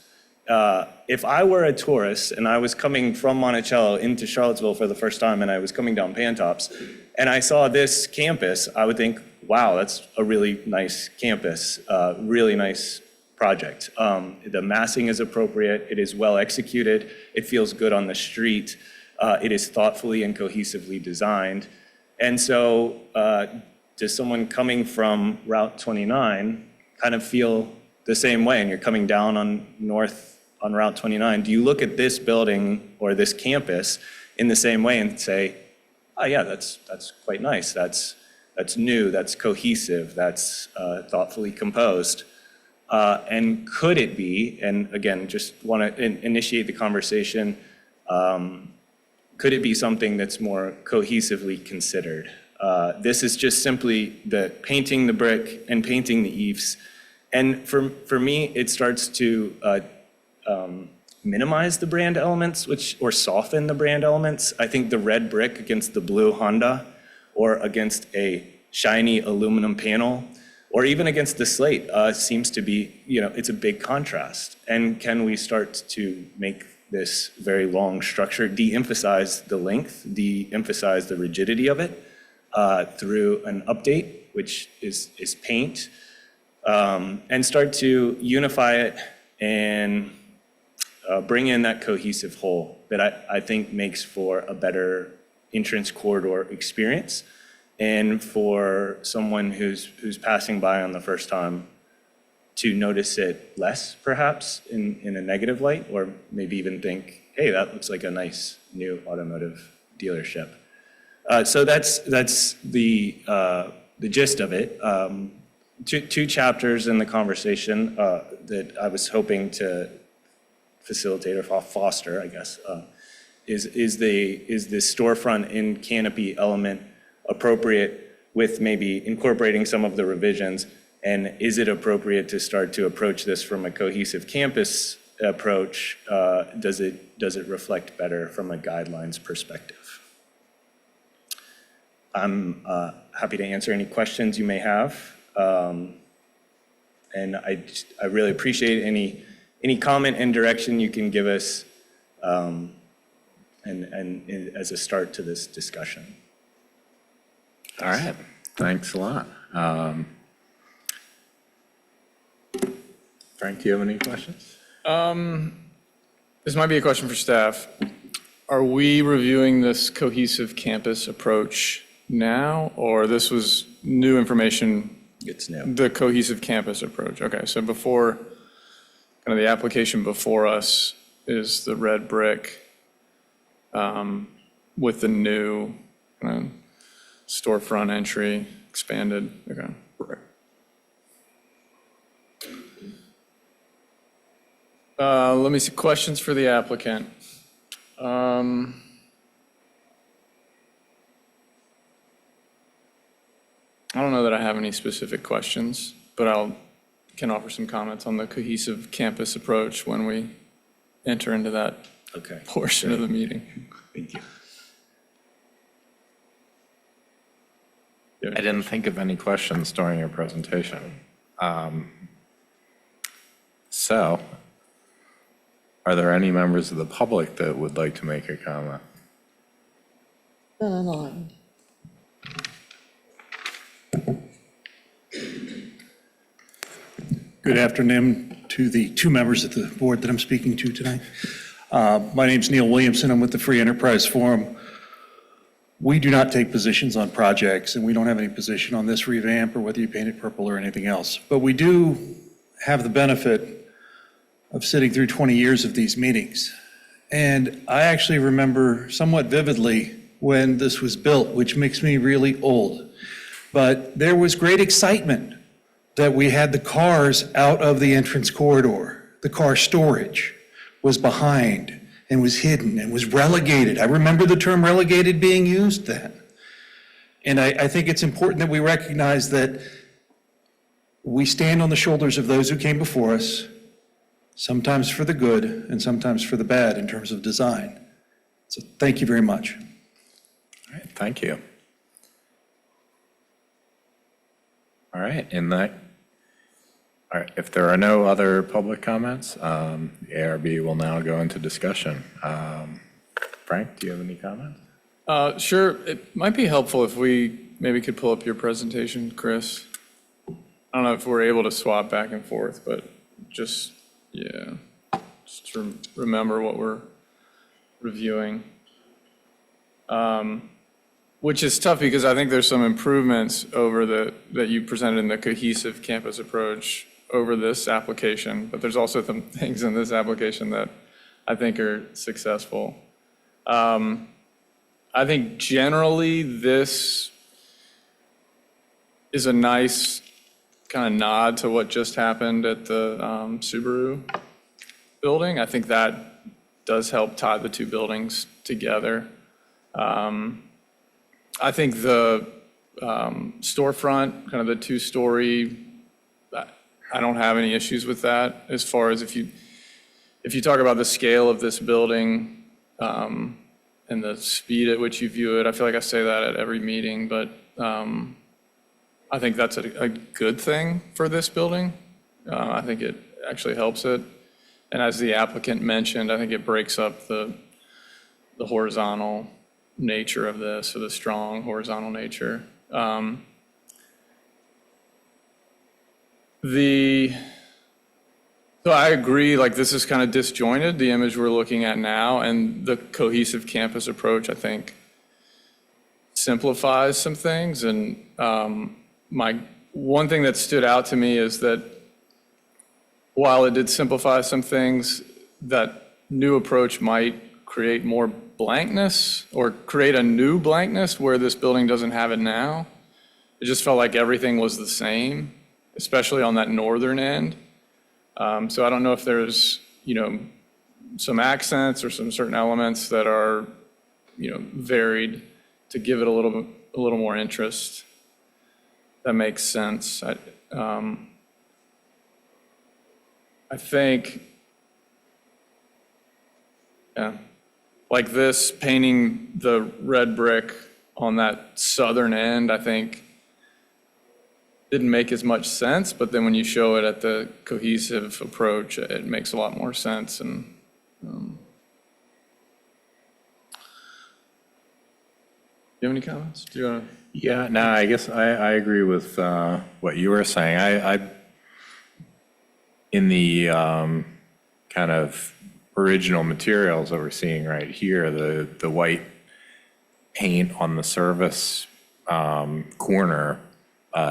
If I were a tourist and I was coming from Monticello into Charlottesville for the first time and I was coming down Pantops and I saw this campus, I would think, wow, that's a really nice campus, really nice project. The massing is appropriate, it is well executed, it feels good on the street, it is thoughtfully and cohesively designed. And so does someone coming from Route 29 kind of feel the same way, and you're coming down on Route 29? Do you look at this building or this campus in the same way and say, oh yeah, that's quite nice, that's new, that's cohesive, that's thoughtfully composed? And could it be, and again, just want to initiate the conversation, could it be something that's more cohesively considered? This is just simply the painting the brick and painting the eaves. And for me, it starts to minimize the brand elements, or soften the brand elements. I think the red brick against the blue Honda, or against a shiny aluminum panel, or even against the slate, seems to be, it's a big contrast. And can we start to make this very long structure de-emphasize the length, de-emphasize the rigidity of it, through an update, which is paint, and start to unify it and bring in that cohesive whole that I think makes for a better entrance corridor experience, and for someone who's passing by on the first time to notice it less, perhaps, in a negative light, or maybe even think, hey, that looks like a nice new automotive dealership. So that's the gist of it. Two chapters in the conversation that I was hoping to facilitate or foster, I guess, is the storefront in canopy element appropriate with maybe incorporating some of the revisions, and is it appropriate to start to approach this from a cohesive campus approach? Does it reflect better from a guidelines perspective? I'm happy to answer any questions you may have. And I really appreciate any comment and direction you can give us, and as a start to this discussion. All right, thanks a lot. Frank, do you have any questions? This might be a question for staff. Are we reviewing this cohesive campus approach now, or this was new information? It's new. The cohesive campus approach. Okay, so before, kind of the application before us is the red brick with the new storefront entry expanded. Okay. Let me see, questions for the applicant. I don't know that I have any specific questions, but can offer some comments on the cohesive campus approach when we enter into that portion of the meeting. Thank you. I didn't think of any questions during your presentation. So, are there any members of the public that would like to make a comment? None online. Good afternoon to the two members of the board that I'm speaking to tonight. My name's Neil Williamson. I'm with the Free Enterprise Forum. We do not take positions on projects, and we don't have any position on this revamp or whether you paint it purple or anything else. But we do have the benefit of sitting through 20 years of these meetings. And I actually remember somewhat vividly when this was built, which makes me really old. But there was great excitement that we had the cars out of the entrance corridor. The car storage was behind and was hidden and was relegated. I remember the term relegated being used then. And I think it's important that we recognize that we stand on the shoulders of those who came before us, sometimes for the good and sometimes for the bad in terms of design. So thank you very much. All right, thank you. All right, all right, if there are no other public comments, the ARB will now go into discussion. Frank, do you have any comments? Sure, it might be helpful if we maybe could pull up your presentation, Chris. I don't know if we're able to swap back and forth, but just to remember what we're reviewing. Which is tough because I think there's some improvements over that you presented in the cohesive campus approach over this application, but there's also some things in this application that I think are successful. I think generally this is a nice kind of nod to what just happened at the Subaru building. I think that does help tie the two buildings together. I think the storefront, kind of the two-story, I don't have any issues with that as far as if you talk about the scale of this building and the speed at which you view it. I feel like I say that at every meeting, but I think that's a good thing for this building. I think it actually helps it. And as the applicant mentioned, I think it breaks up the horizontal nature of this, or the strong horizontal nature. So So I agree, like, this is kind of disjointed, the image we're looking at now, and the cohesive campus approach, I think, simplifies some things. And one thing that stood out to me is that while it did simplify some things, that new approach might create more blankness or create a new blankness where this building doesn't have it now. It just felt like everything was the same, especially on that northern end. So I don't know if there's, some accents or some certain elements that are, varied to give it a little more interest. That makes sense. I think, yeah, like this, painting the red brick on that southern end, I think, didn't make as much sense, but then when you show it at the cohesive approach, it makes a lot more sense. And do you have any comments? Do you want to? Yeah, no, I guess I agree with what you were saying. I in the kind of original materials that we're seeing right here, the white paint on the service corner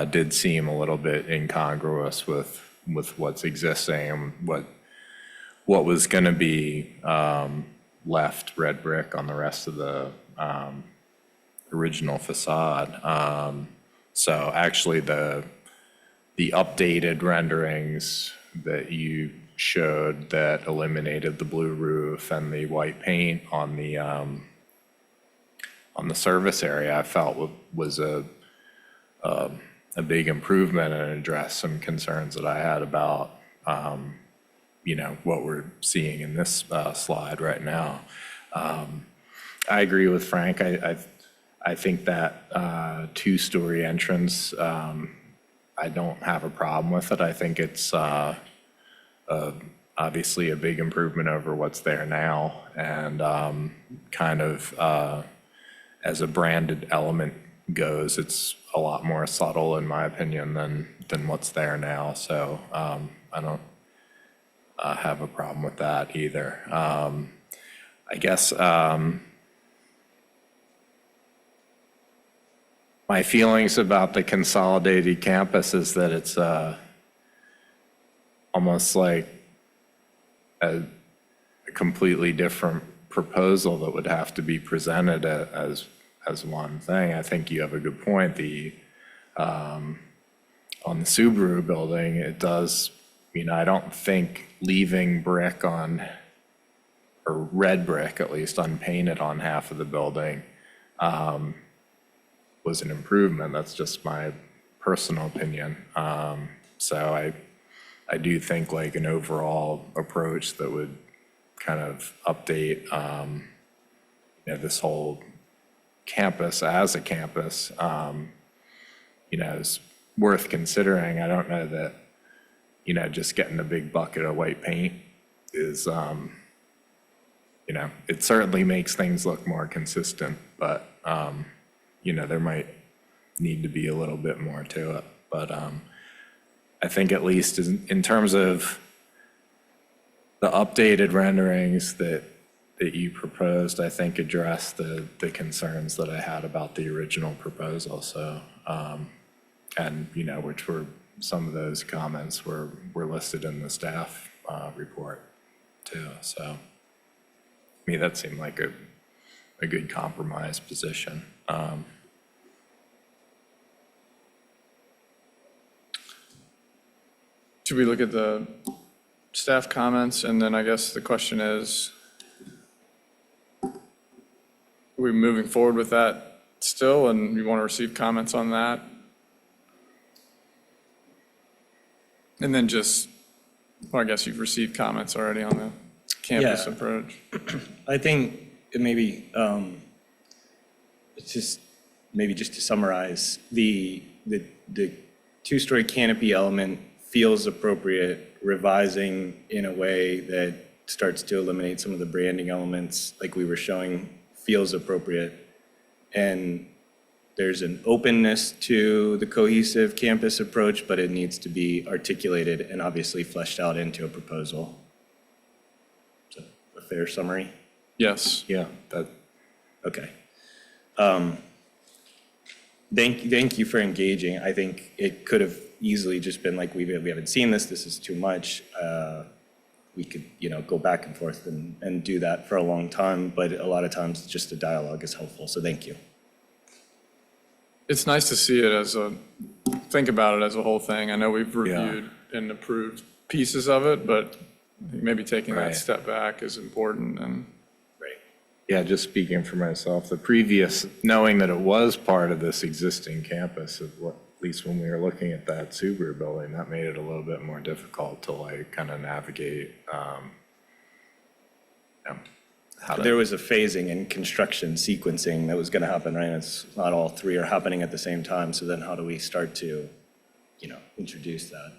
did seem a little bit incongruous with what's existing and what was going to be left red brick on the rest of the original facade. So actually the updated renderings that you showed that eliminated the blue roof and the white paint on the service area, I felt was a big improvement and addressed some concerns that I had about, what we're seeing in this slide right now. I agree with Frank. I think that two-story entrance, I don't have a problem with it. I think it's obviously a big improvement over what's there now, and kind of as a branded element goes, it's a lot more subtle, in my opinion, than what's there now. So I don't have a problem with that either. I guess my feelings about the consolidated campus is that it's almost like a completely different proposal that would have to be presented as one thing. I think you have a good point. On the Subaru building, it does, I don't think leaving brick on, or red brick at least, unpainted on half of the building was an improvement. That's just my personal opinion. So I do think like an overall approach that would kind of update this whole campus as a campus, is worth considering. I don't know that, just getting a big bucket of white paint is, it certainly makes things look more consistent, but, there might need to be a little bit more to it. But I think at least in terms of the updated renderings that you proposed, I think address the concerns that I had about the original proposal. So, and, which were, some of those comments were listed in the staff report too. So, to me, that seemed like a good compromise position. Should we look at the staff comments? And then I guess the question is, are we moving forward with that still, and you want to receive comments on that? And then I guess you've received comments already on the campus Yeah. approach. I think it maybe, it's just, maybe just to summarize, the two-story canopy element feels appropriate. Revising in a way that starts to eliminate some of the branding elements like we were showing feels appropriate. And there's an openness to the cohesive campus approach, but it needs to be articulated and obviously fleshed out into a proposal. Is that a fair summary? Yes. Yeah, that, Okay. Thank you for engaging. I think it could have easily just been like, we haven't seen this is too much. We could, go back and forth and do that for a long time, but a lot of times just a dialogue is helpful, so thank you. It's nice to see it think about it as a whole thing. I know we've reviewed and approved pieces of it, but I think maybe taking Right. that step back is important. And Right. yeah, just speaking for myself, knowing that it was part of this existing campus, at least when we were looking at that Subaru building, that made it a little bit more difficult to like kind of navigate, how to. There was a phasing and construction sequencing that was going to happen, right? It's not all three are happening at the same time, so then how do we start to, introduce that?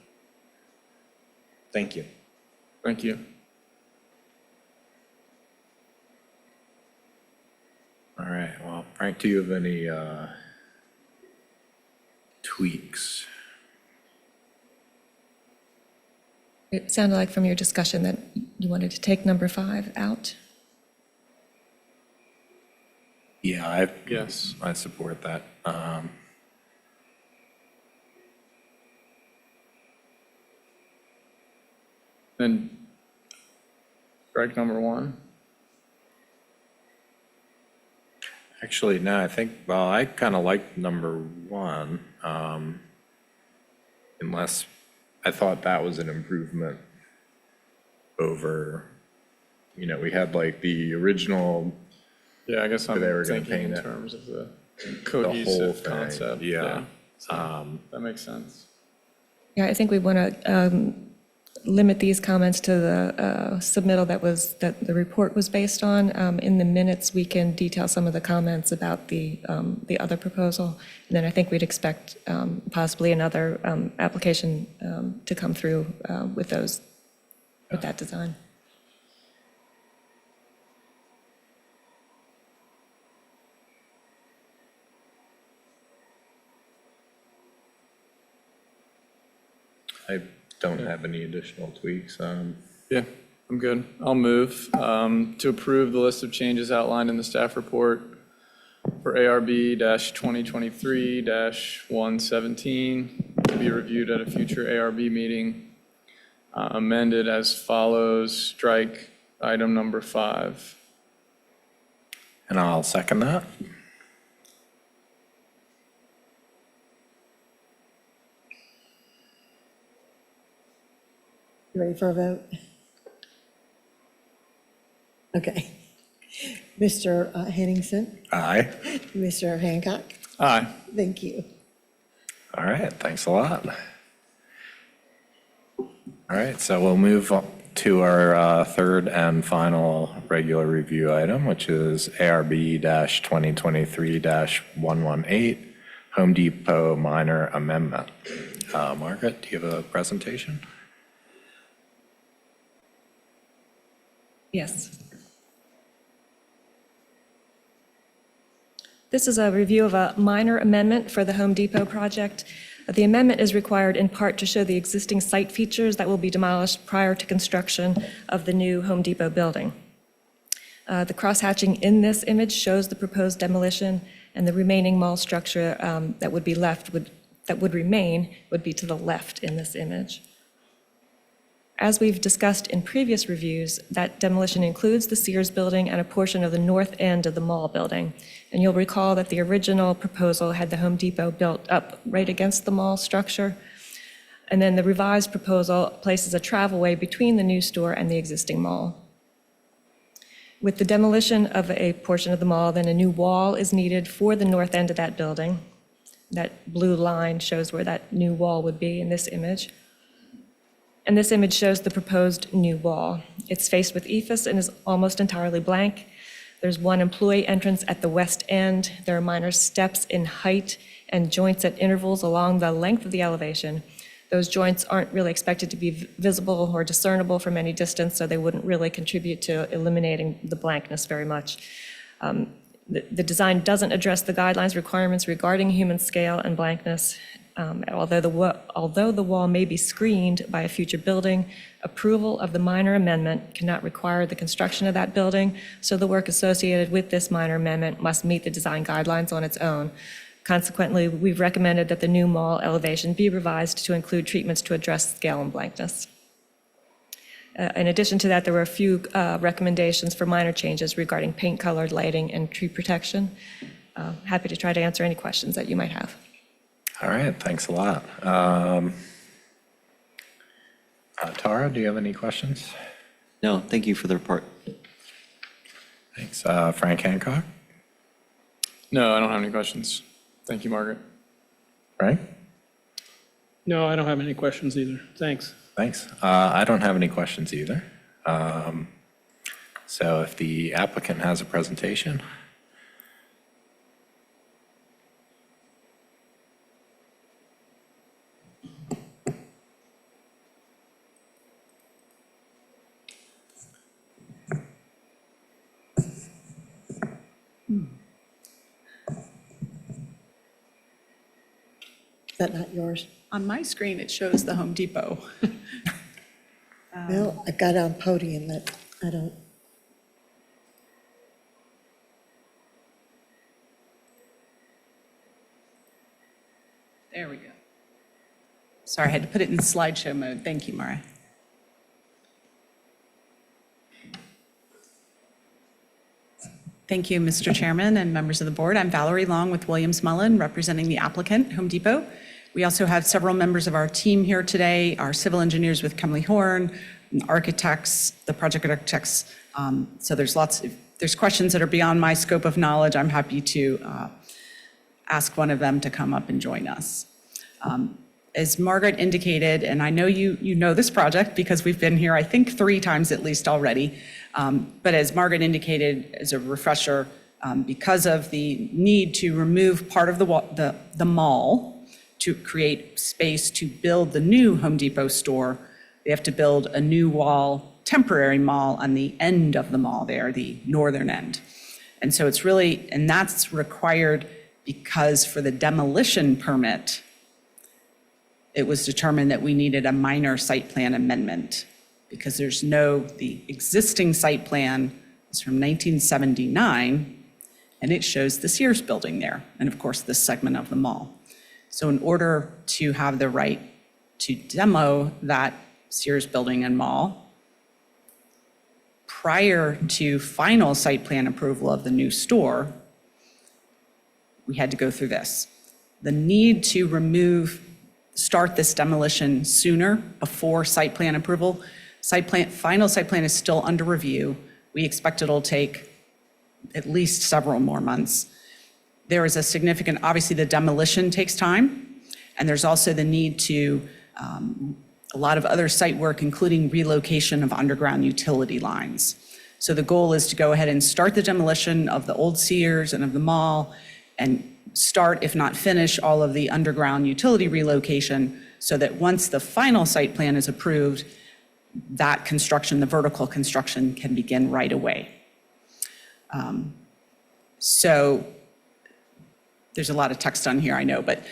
Thank you. thank you. All right, well, Frank, do you have any tweaks? It sounded like from your discussion that you wanted to take number 5 out. Yeah, Yes. I support that. Then strike number 1. Actually, no, I kind of like number 1, unless I thought that was an improvement over, we had like the original, Yeah, I guess I'm They were gonna thinking in paint it. terms of the the whole cohesive thing. concept. Yeah. That makes sense. Yeah, I think we want to limit these comments to the submittal that the report was based on. In the minutes, we can detail some of the comments about the other proposal. And then I think we'd expect possibly another application to come through with that design. I don't have any additional tweaks. Yeah, I'm good. I'll move to approve the list of changes outlined in the staff report for ARB-2023-117 to be reviewed at a future ARB meeting, amended as follows: strike item number 5. And I'll second that. You ready for a vote? Okay. Mr. Henningsen, Aye. Mr. Hancock, Aye. thank you. All right, thanks a lot. All right, so we'll move on to our third and final regular review item, which is ARB-2023-118, Home Depot minor amendment. Margaret, do you have a presentation? Yes. This is a review of a minor amendment for the Home Depot project. The amendment is required in part to show the existing site features that will be demolished prior to construction of the new Home Depot building. The cross-hatching in this image shows the proposed demolition, and the remaining mall structure that would remain would be to the left in this image. As we've discussed in previous reviews, that demolition includes the Sears building and a portion of the north end of the mall building. And you'll recall that the original proposal had the Home Depot built up right against the mall structure. And then the revised proposal places a travelway between the new store and the existing mall. With the demolition of a portion of the mall, then a new wall is needed for the north end of that building. That blue line shows where that new wall would be in this image. And this image shows the proposed new wall. It's faced with ephes and is almost entirely blank. There's one employee entrance at the west end. There are minor steps in height and joints at intervals along the length of the elevation. Those joints aren't really expected to be visible or discernible from any distance, so they wouldn't really contribute to eliminating the blankness very much. The design doesn't address the guidelines requirements regarding human scale and blankness. Although the wall may be screened by a future building, approval of the minor amendment cannot require the construction of that building, so the work associated with this minor amendment must meet the design guidelines on its own. Consequently, we've recommended that the new mall elevation be revised to include treatments to address scale and blankness. In addition to that, there were a few recommendations for minor changes regarding paint color, lighting, and tree protection. Happy to try to answer any questions that you might have. All right, thanks a lot. Tara, do you have any questions? No, thank you for the report. Thanks. Frank Hancock? No, I don't have any questions. Thank you, Margaret. Frank? No, I don't have any questions either. Thanks. Thanks. I don't have any questions either. So if the applicant has a presentation. Is that not yours? On my screen, it shows the Home Depot. Well, I've got it on podium that I don't. There we go. Sorry, I had to put it in slideshow mode. Thank you, Mara. Thank you, Mr. Chairman and members of the board. I'm Valerie Long with Williams Mullen, representing the applicant, Home Depot. We also have several members of our team here today, our civil engineers with Kemley Horn, architects, the project architects. So there's questions that are beyond my scope of knowledge. I'm happy to ask one of them to come up and join us. As Margaret indicated, and I know you know this project because we've been here, I think 3 times at least already, but as Margaret indicated, as a refresher, because of the need to remove part of the mall to create space to build the new Home Depot store, they have to build a new wall, temporary mall on the end of the mall there, the northern end. And so it's really, and that's required because for the demolition permit, it was determined that we needed a minor site plan amendment because the existing site plan is from 1979, and it shows the Sears building there, and of course, this segment of the mall. So in order to have the right to demo that Sears building and mall, prior to final site plan approval of the new store, we had to go through this. The need to start this demolition sooner before site plan approval. Final site plan is still under review. We expect it'll take at least several more months. There is a significant, obviously the demolition takes time, and there's also the need to, a lot of other site work, including relocation of underground utility lines. So the goal is to go ahead and start the demolition of the old Sears and of the mall, and start, if not finish, all of the underground utility relocation so that once the final site plan is approved, that construction, the vertical construction, can begin right away. So there's a lot of text on here, I know, but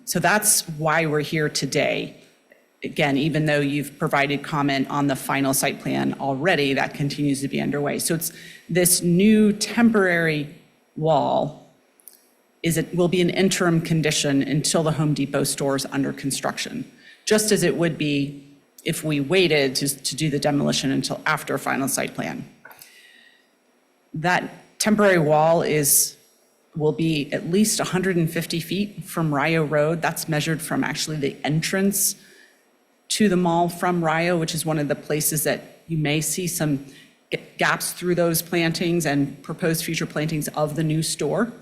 so that's why we're here today. Again, even though you've provided comment on the final site plan already, that continues to be underway. So it's this new temporary wall will be an interim condition until the Home Depot store is under construction, just as it would be if we waited to do the demolition until after final site plan. That temporary wall will be at least 150 feet from Rio Road. That's measured from actually the entrance to the mall from Rio, which is one of the places that you may see some gaps through those plantings and proposed future plantings of the new store.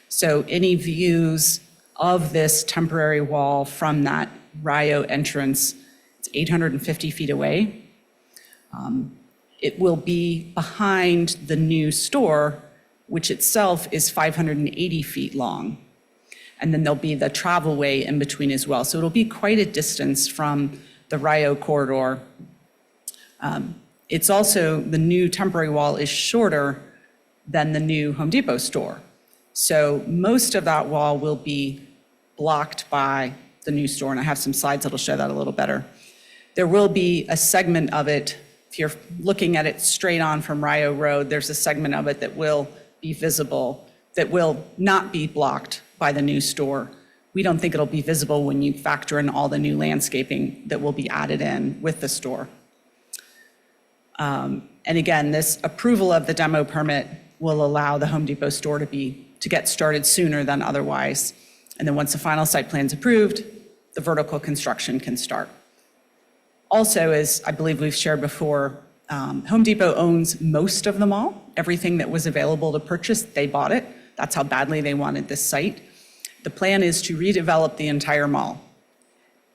So any views of this temporary wall from that Rio entrance, it's 850 feet away. It will be behind the new store, which itself is 580 feet long. And then there'll be the travelway in between as well. So it'll be quite a distance from the Rio corridor. It's also, the new temporary wall is shorter than the new Home Depot store. So most of that wall will be blocked by the new store, and I have some slides that'll show that a little better. There will be a segment of it, if you're looking at it straight on from Rio Road, there's a segment of it that will be visible, that will not be blocked by the new store. We don't think it'll be visible when you factor in all the new landscaping that will be added in with the store. And again, this approval of the demo permit will allow the Home Depot store to get started sooner than otherwise. And then once the final site plan's approved, the vertical construction can start. Also, as I believe we've shared before, Home Depot owns most of the mall. Everything that was available to purchase, they bought it. That's how badly they wanted this site. The plan is to redevelop the entire mall,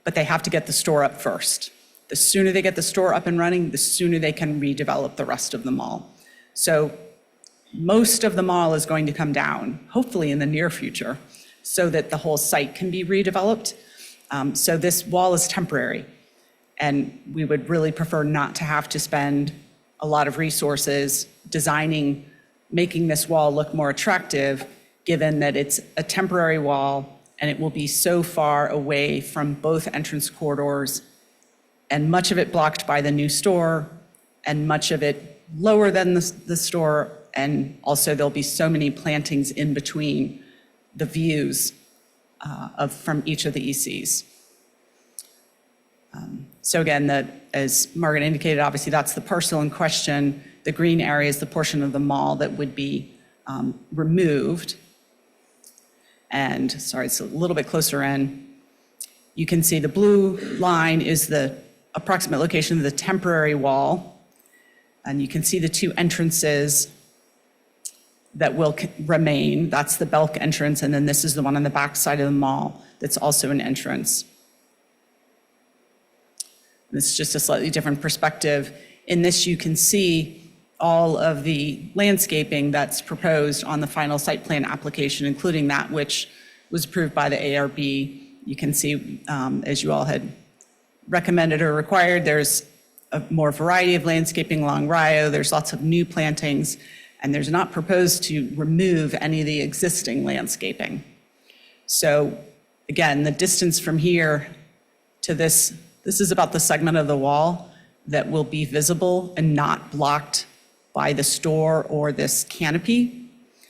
but they have to get the store up first. The sooner they get the store up and running, the sooner they can redevelop the rest of the mall. So most of the mall is going to come down, hopefully in the near future, so that the whole site can be redeveloped. So this wall is temporary, and we would really prefer not to have to spend a lot of resources designing, making this wall look more attractive, given that it's a temporary wall and it will be so far away from both entrance corridors, and much of it blocked by the new store and much of it lower than the store. And also there'll be so many plantings in between the views from each of the ECs. So again, as Margaret indicated, obviously that's the parcel in question. The green area is the portion of the mall that would be removed. And sorry, it's a little bit closer in. You can see the blue line is the approximate location of the temporary wall. And you can see the two entrances that will remain. That's the Belk entrance, and then this is the one on the back side of the mall that's also an entrance. It's just a slightly different perspective. In this, you can see all of the landscaping that's proposed on the final site plan application, including that which was approved by the ARB. You can see, as you all had recommended or required, there's a more variety of landscaping along Rio. There's lots of new plantings, and there's not proposed to remove any of the existing landscaping. So again, the distance from here to this is about the segment of the wall that will be visible and not blocked by the store or this canopy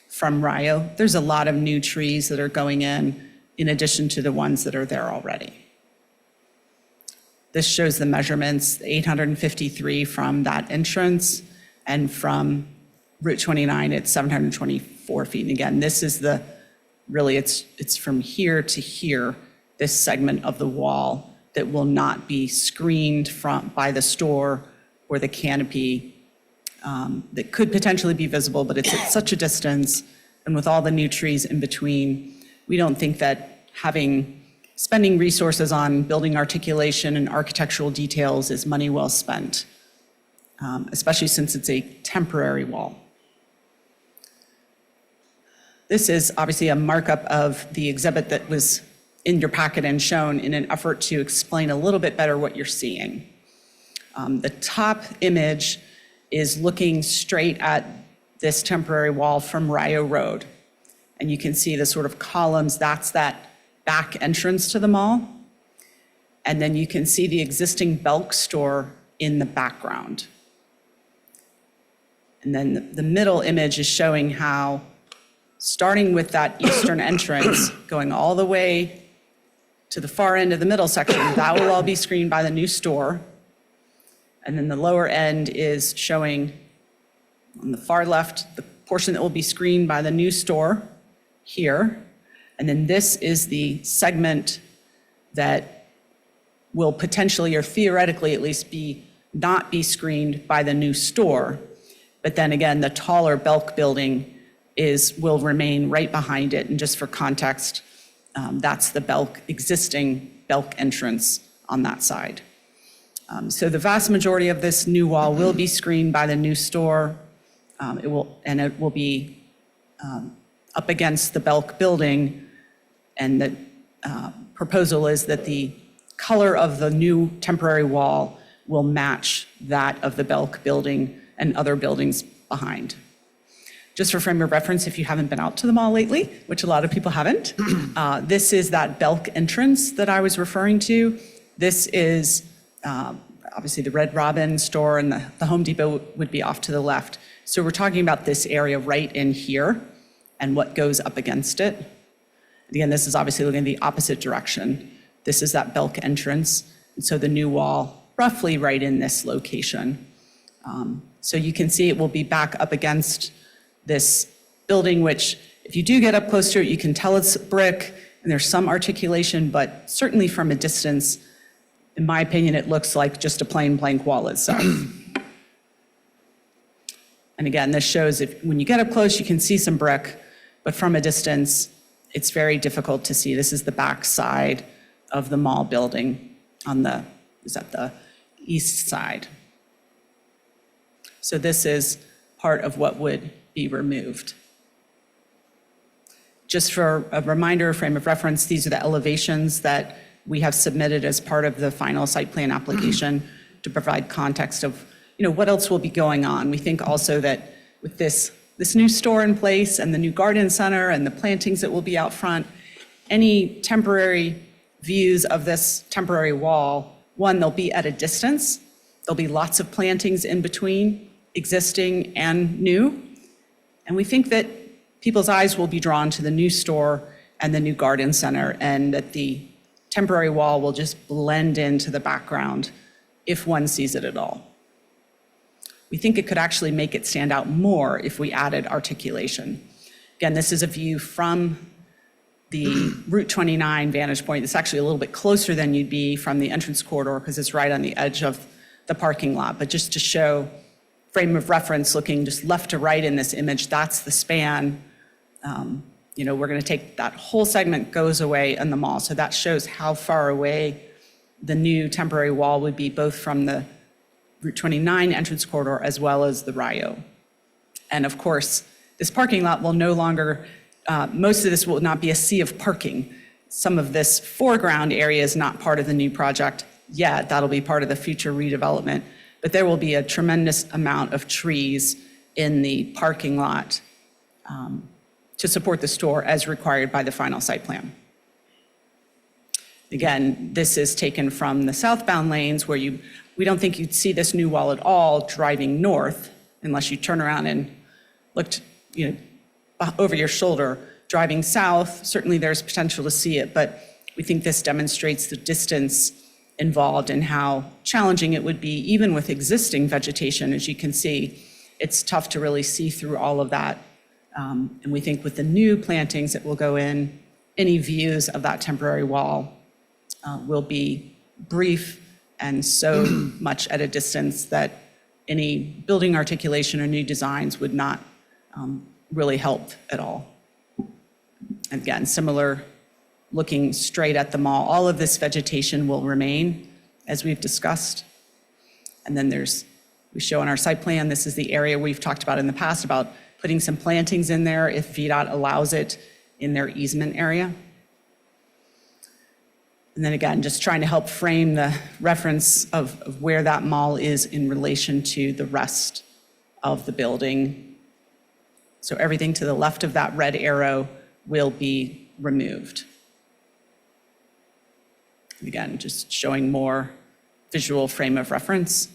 from Rio. There's a lot of new trees that are going in addition to the ones that are there already. This shows the measurements, 853 from that entrance, and from Route 29, it's 724 feet. And again, this is it's from here to here, this segment of the wall that will not be screened by the store or the canopy, that could potentially be visible, but it's at such a distance, and with all the new trees in between, we don't think that spending resources on building articulation and architectural details is money well spent, especially since it's a temporary wall. This is obviously a markup of the exhibit that was in your packet and shown in an effort to explain a little bit better what you're seeing. The top image is looking straight at this temporary wall from Rio Road. And you can see the sort of columns, that's that back entrance to the mall. And then you can see the existing Belk store in the background. And then the middle image is showing how, starting with that eastern entrance, going all the way to the far end of the middle section, that will all be screened by the new store. And then the lower end is showing, on the far left, the portion that will be screened by the new store here. And then this is the segment that will potentially, or theoretically at least, not be screened by the new store. But then again, the taller Belk building will remain right behind it. And just for context, that's the existing Belk entrance on that side. So the vast majority of this new wall will be screened by the new store. It will be up against the Belk building. And the proposal is that the color of the new temporary wall will match that of the Belk building and other buildings behind. Just for frame of reference, if you haven't been out to the mall lately, which a lot of people haven't, this is that Belk entrance that I was referring to. This is obviously the Red Robin store, and the Home Depot would be off to the left. So we're talking about this area right in here and what goes up against it. Again, this is obviously looking in the opposite direction. This is that Belk entrance, and so the new wall roughly right in this location. So you can see it will be back up against this building, which if you do get up close to it, you can tell it's brick, and there's some articulation, but certainly from a distance, in my opinion, it looks like just a plain blank wall itself. And again, this shows if when you get up close, you can see some brick, but from a distance, it's very difficult to see. This is the back side of the mall building on the east side. So this is part of what would be removed. Just for a reminder, frame of reference, these are the elevations that we have submitted as part of the final site plan application to provide context of, what else will be going on. We think also that with this new store in place and the new garden center and the plantings that will be out front, any temporary views of this temporary wall, one, they'll be at a distance. There'll be lots of plantings in between, existing and new. And we think that people's eyes will be drawn to the new store and the new garden center, and that the temporary wall will just blend into the background if one sees it at all. We think it could actually make it stand out more if we added articulation. Again, this is a view from the Route 29 vantage point. It's actually a little bit closer than you'd be from the entrance corridor because it's right on the edge of the parking lot. But just to show frame of reference, looking just left to right in this image, that's the span. We're going to take that whole segment goes away in the mall. So that shows how far away the new temporary wall would be, both from the Route 29 entrance corridor as well as the Rio. And of course, this parking lot will no longer, most of this will not be a sea of parking. Some of this foreground area is not part of the new project yet. That'll be part of the future redevelopment. But there will be a tremendous amount of trees in the parking lot to support the store as required by the final site plan. Again, this is taken from the southbound lanes where we don't think you'd see this new wall at all driving north unless you turn around and looked over your shoulder. Driving south, certainly there's potential to see it, but we think this demonstrates the distance involved and how challenging it would be, even with existing vegetation. As you can see, it's tough to really see through all of that. And we think with the new plantings that will go in, any views of that temporary wall will be brief and so much at a distance that any building articulation or new designs would not really help at all. And again, similar, looking straight at the mall, all of this vegetation will remain, as we've discussed. And then we show on our site plan, this is the area we've talked about in the past about putting some plantings in there if VDOT allows it in their easement area. And then again, just trying to help frame the reference of where that mall is in relation to the rest of the building. So everything to the left of that red arrow will be removed. Again, just showing more visual frame of reference.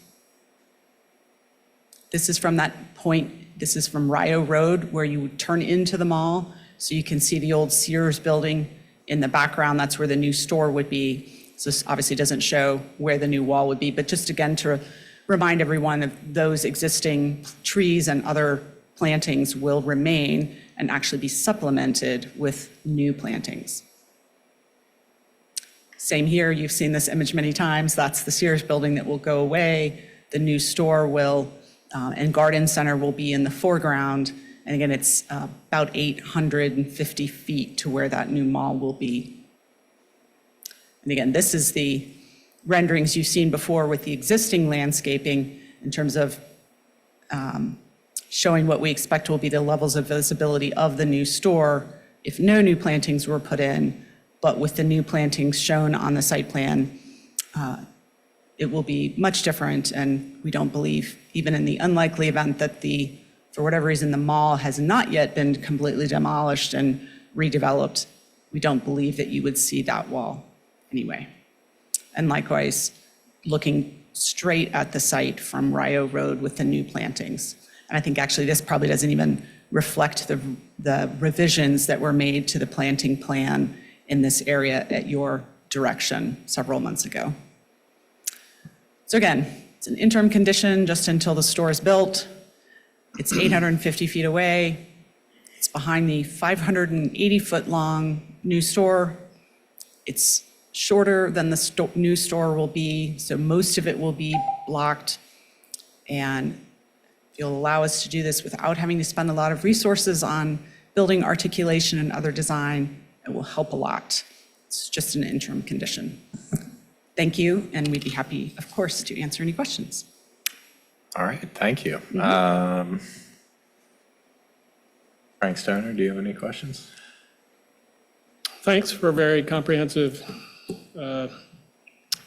This is from that point, this is from Rio Road where you would turn into the mall. So you can see the old Sears building in the background. That's where the new store would be. So this obviously doesn't show where the new wall would be, but just again to remind everyone of those existing trees and other plantings will remain and actually be supplemented with new plantings. Same here, you've seen this image many times. That's the Sears building that will go away. The new store will, and garden center will be in the foreground. And again, it's about 850 feet to where that new mall will be. And again, this is the renderings you've seen before with the existing landscaping in terms of showing what we expect will be the levels of visibility of the new store if no new plantings were put in. But with the new plantings shown on the site plan, it will be much different. And we don't believe, even in the unlikely event that the for whatever reason, the mall has not yet been completely demolished and redeveloped, we don't believe that you would see that wall anyway. And likewise, looking straight at the site from Rio Road with the new plantings. And I think actually this probably doesn't even reflect the revisions that were made to the planting plan in this area at your direction several months ago. So again, it's an interim condition just until the store is built. It's 850 feet away. It's behind the 580-foot-long new store. It's shorter than the new store will be, so most of it will be blocked. And you'll allow us to do this without having to spend a lot of resources on building articulation and other design. It will help a lot. It's just an interim condition. Thank you, and we'd be happy, of course, to answer any questions. All right, thank you. Frank Stoner, do you have any questions? Thanks for a very comprehensive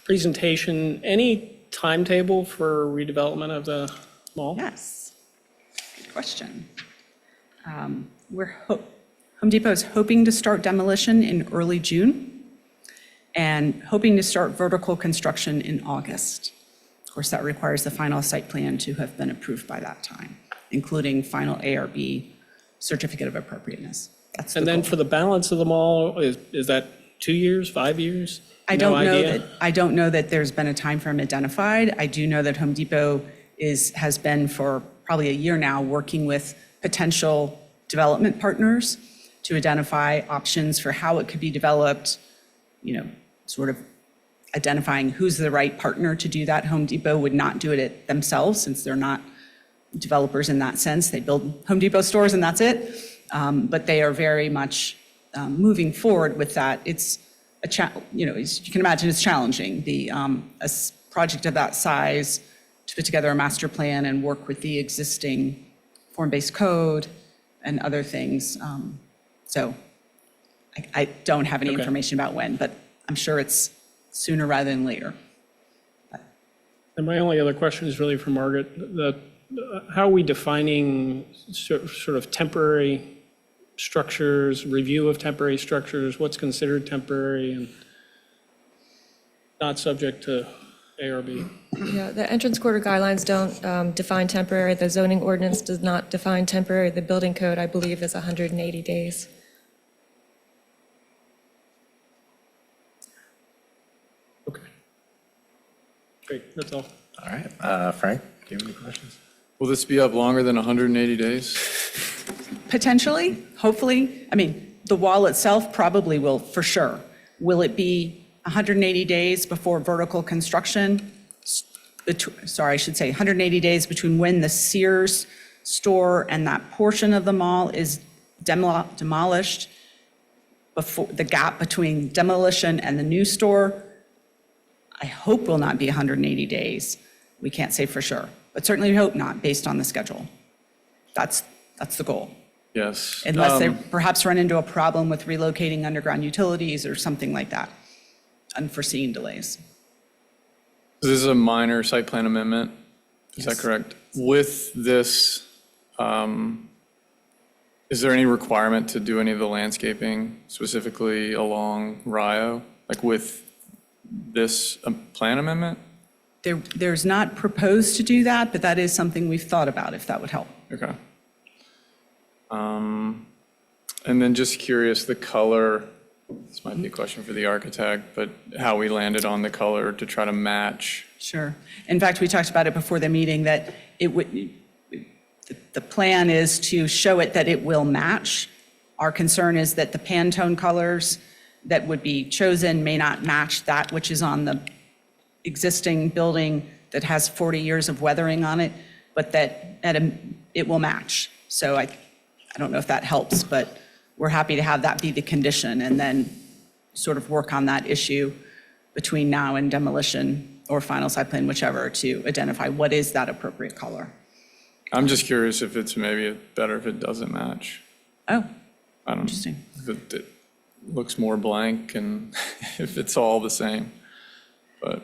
presentation. Any timetable for redevelopment of the mall? Yes, good question. Home Depot is hoping to start demolition in early June and hoping to start vertical construction in August. Of course, that requires the final site plan to have been approved by that time, including final ARB certificate of appropriateness. That's the And then goal. for the balance of the mall, is that 2 years, 5 years? I No don't know idea? that, I don't know that there's been a time frame identified. I do know that Home Depot has been for probably a year now working with potential development partners to identify options for how it could be developed, sort of identifying who's the right partner to do that. Home Depot would not do it themselves since they're not developers in that sense. They build Home Depot stores and that's it. But they are very much moving forward with that. It's as you can imagine, it's challenging. A project of that size to put together a master plan and work with the existing form-based code and other things. So I don't have any Okay. information about when, but I'm sure it's sooner rather than later. And my only other question is really for Margaret. How are we defining sort of temporary structures, review of temporary structures? What's considered temporary and not subject to ARB? Yeah, the entrance quarter guidelines don't define temporary. The zoning ordinance does not define temporary. The building code, I believe, is 180 days. Okay. Great, that's all. All right, Frank, do you have any questions? Will this be up longer than 180 days? Potentially, hopefully. I mean, the wall itself probably will, for sure. Will it be 180 days before vertical construction? Sorry, I should say 180 days between when the Sears store and that portion of the mall is demolished, before the gap between demolition and the new store, I hope will not be 180 days. We can't say for sure, but certainly we hope not, based on the schedule. That's the goal. Yes. Unless they perhaps run into a problem with relocating underground utilities or something like that, unforeseen delays. This is a minor site plan amendment, is that Yes. correct? With this, is there any requirement to do any of the landscaping specifically along Rio, like with this plan amendment? There's not proposed to do that, but that is something we've thought about, if that would help. Okay. And then just curious, the color, this might be a question for the architect, but how we landed on the color to try to match. Sure. In fact, we talked about it before the meeting, that the plan is to show it that it will match. Our concern is that the Pantone colors that would be chosen may not match that which is on the existing building that has 40 years of weathering on it, but that it will match. So I don't know if that helps, but we're happy to have that be the condition and then sort of work on that issue between now and demolition or final site plan, whichever, to identify what is that appropriate color. I'm just curious if it's maybe better if it doesn't match. Oh, I don't know. Interesting. If it looks more blank and if it's all the same. But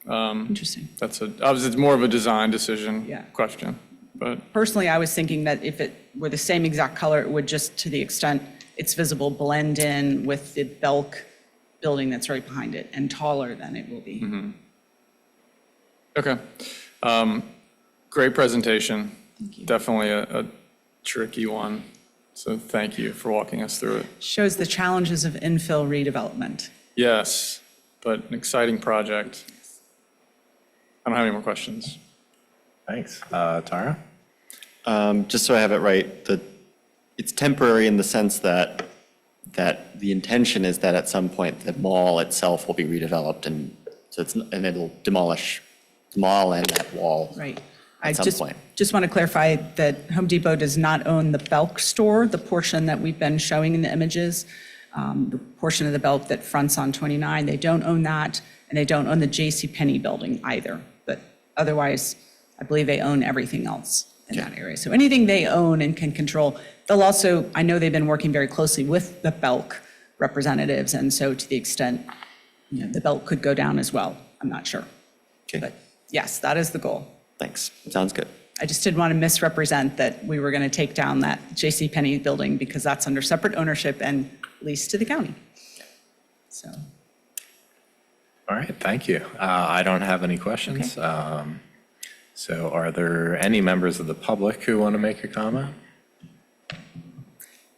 interesting. obviously it's more of a design decision Yeah. question. but Personally, I was thinking that if it were the same exact color, it would just, to the extent it's visible, blend in with the Belk building that's right behind it and taller than it will be. okay. Great presentation. Definitely a tricky one. So thank you for walking us through it. Shows the challenges of infill redevelopment. Yes, but an exciting project. I don't have any more questions. Thanks. Tara? Just so I have it right, it's temporary in the sense that the intention is that at some point the mall itself will be redeveloped and so and it'll demol and that wall. Right. I At some point. just want to clarify that Home Depot does not own the Belk store, the portion that we've been showing in the images, the portion of the Belk that fronts on 29. They don't own that, and they don't own the JCPenney building either. But otherwise, I believe they own everything else in that area. So anything they own and can control, they'll also, I know they've been working very closely with the Belk representatives, and so to the extent, the Belk could go down as well. I'm not sure. Okay. But yes, that is the goal. Thanks. Sounds good. I just didn't want to misrepresent that we were going to take down that JCPenney building because that's under separate ownership and leased to the county. So, All right, thank you. I don't have any questions. So are there any members of the public who want to make a comment?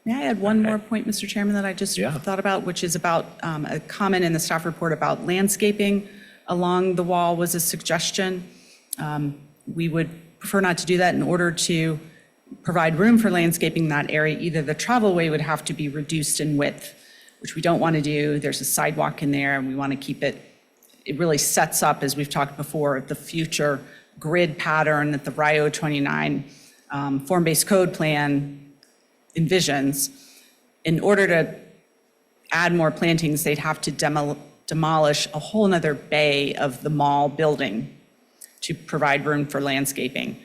may I add one more point, Mr. Chairman, that I just Yeah. thought about, which is about a comment in the staff report about landscaping along the wall was a suggestion. We would prefer not to do that in order to provide room for landscaping in that area. Either the travelway would have to be reduced in width, which we don't want to do. There's a sidewalk in there, and we want to keep it. It really sets up, as we've talked before, the future grid pattern that the RIO 29 form-based code plan envisions. In order to add more plantings, they'd have to demolish a whole nother bay of the mall building to provide room for landscaping,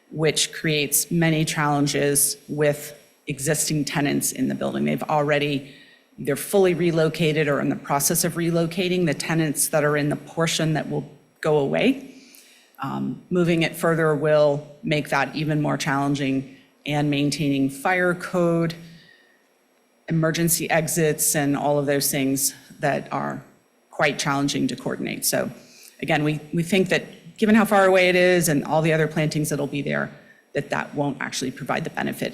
which creates many challenges with existing tenants in the building. They're fully relocated or in the process of relocating the tenants that are in the portion that will go away. Moving it further will make that even more challenging, and maintaining fire code, emergency exits, and all of those things that are quite challenging to coordinate. So again, we think that given how far away it is and all the other plantings that'll be there, that won't actually provide the benefit.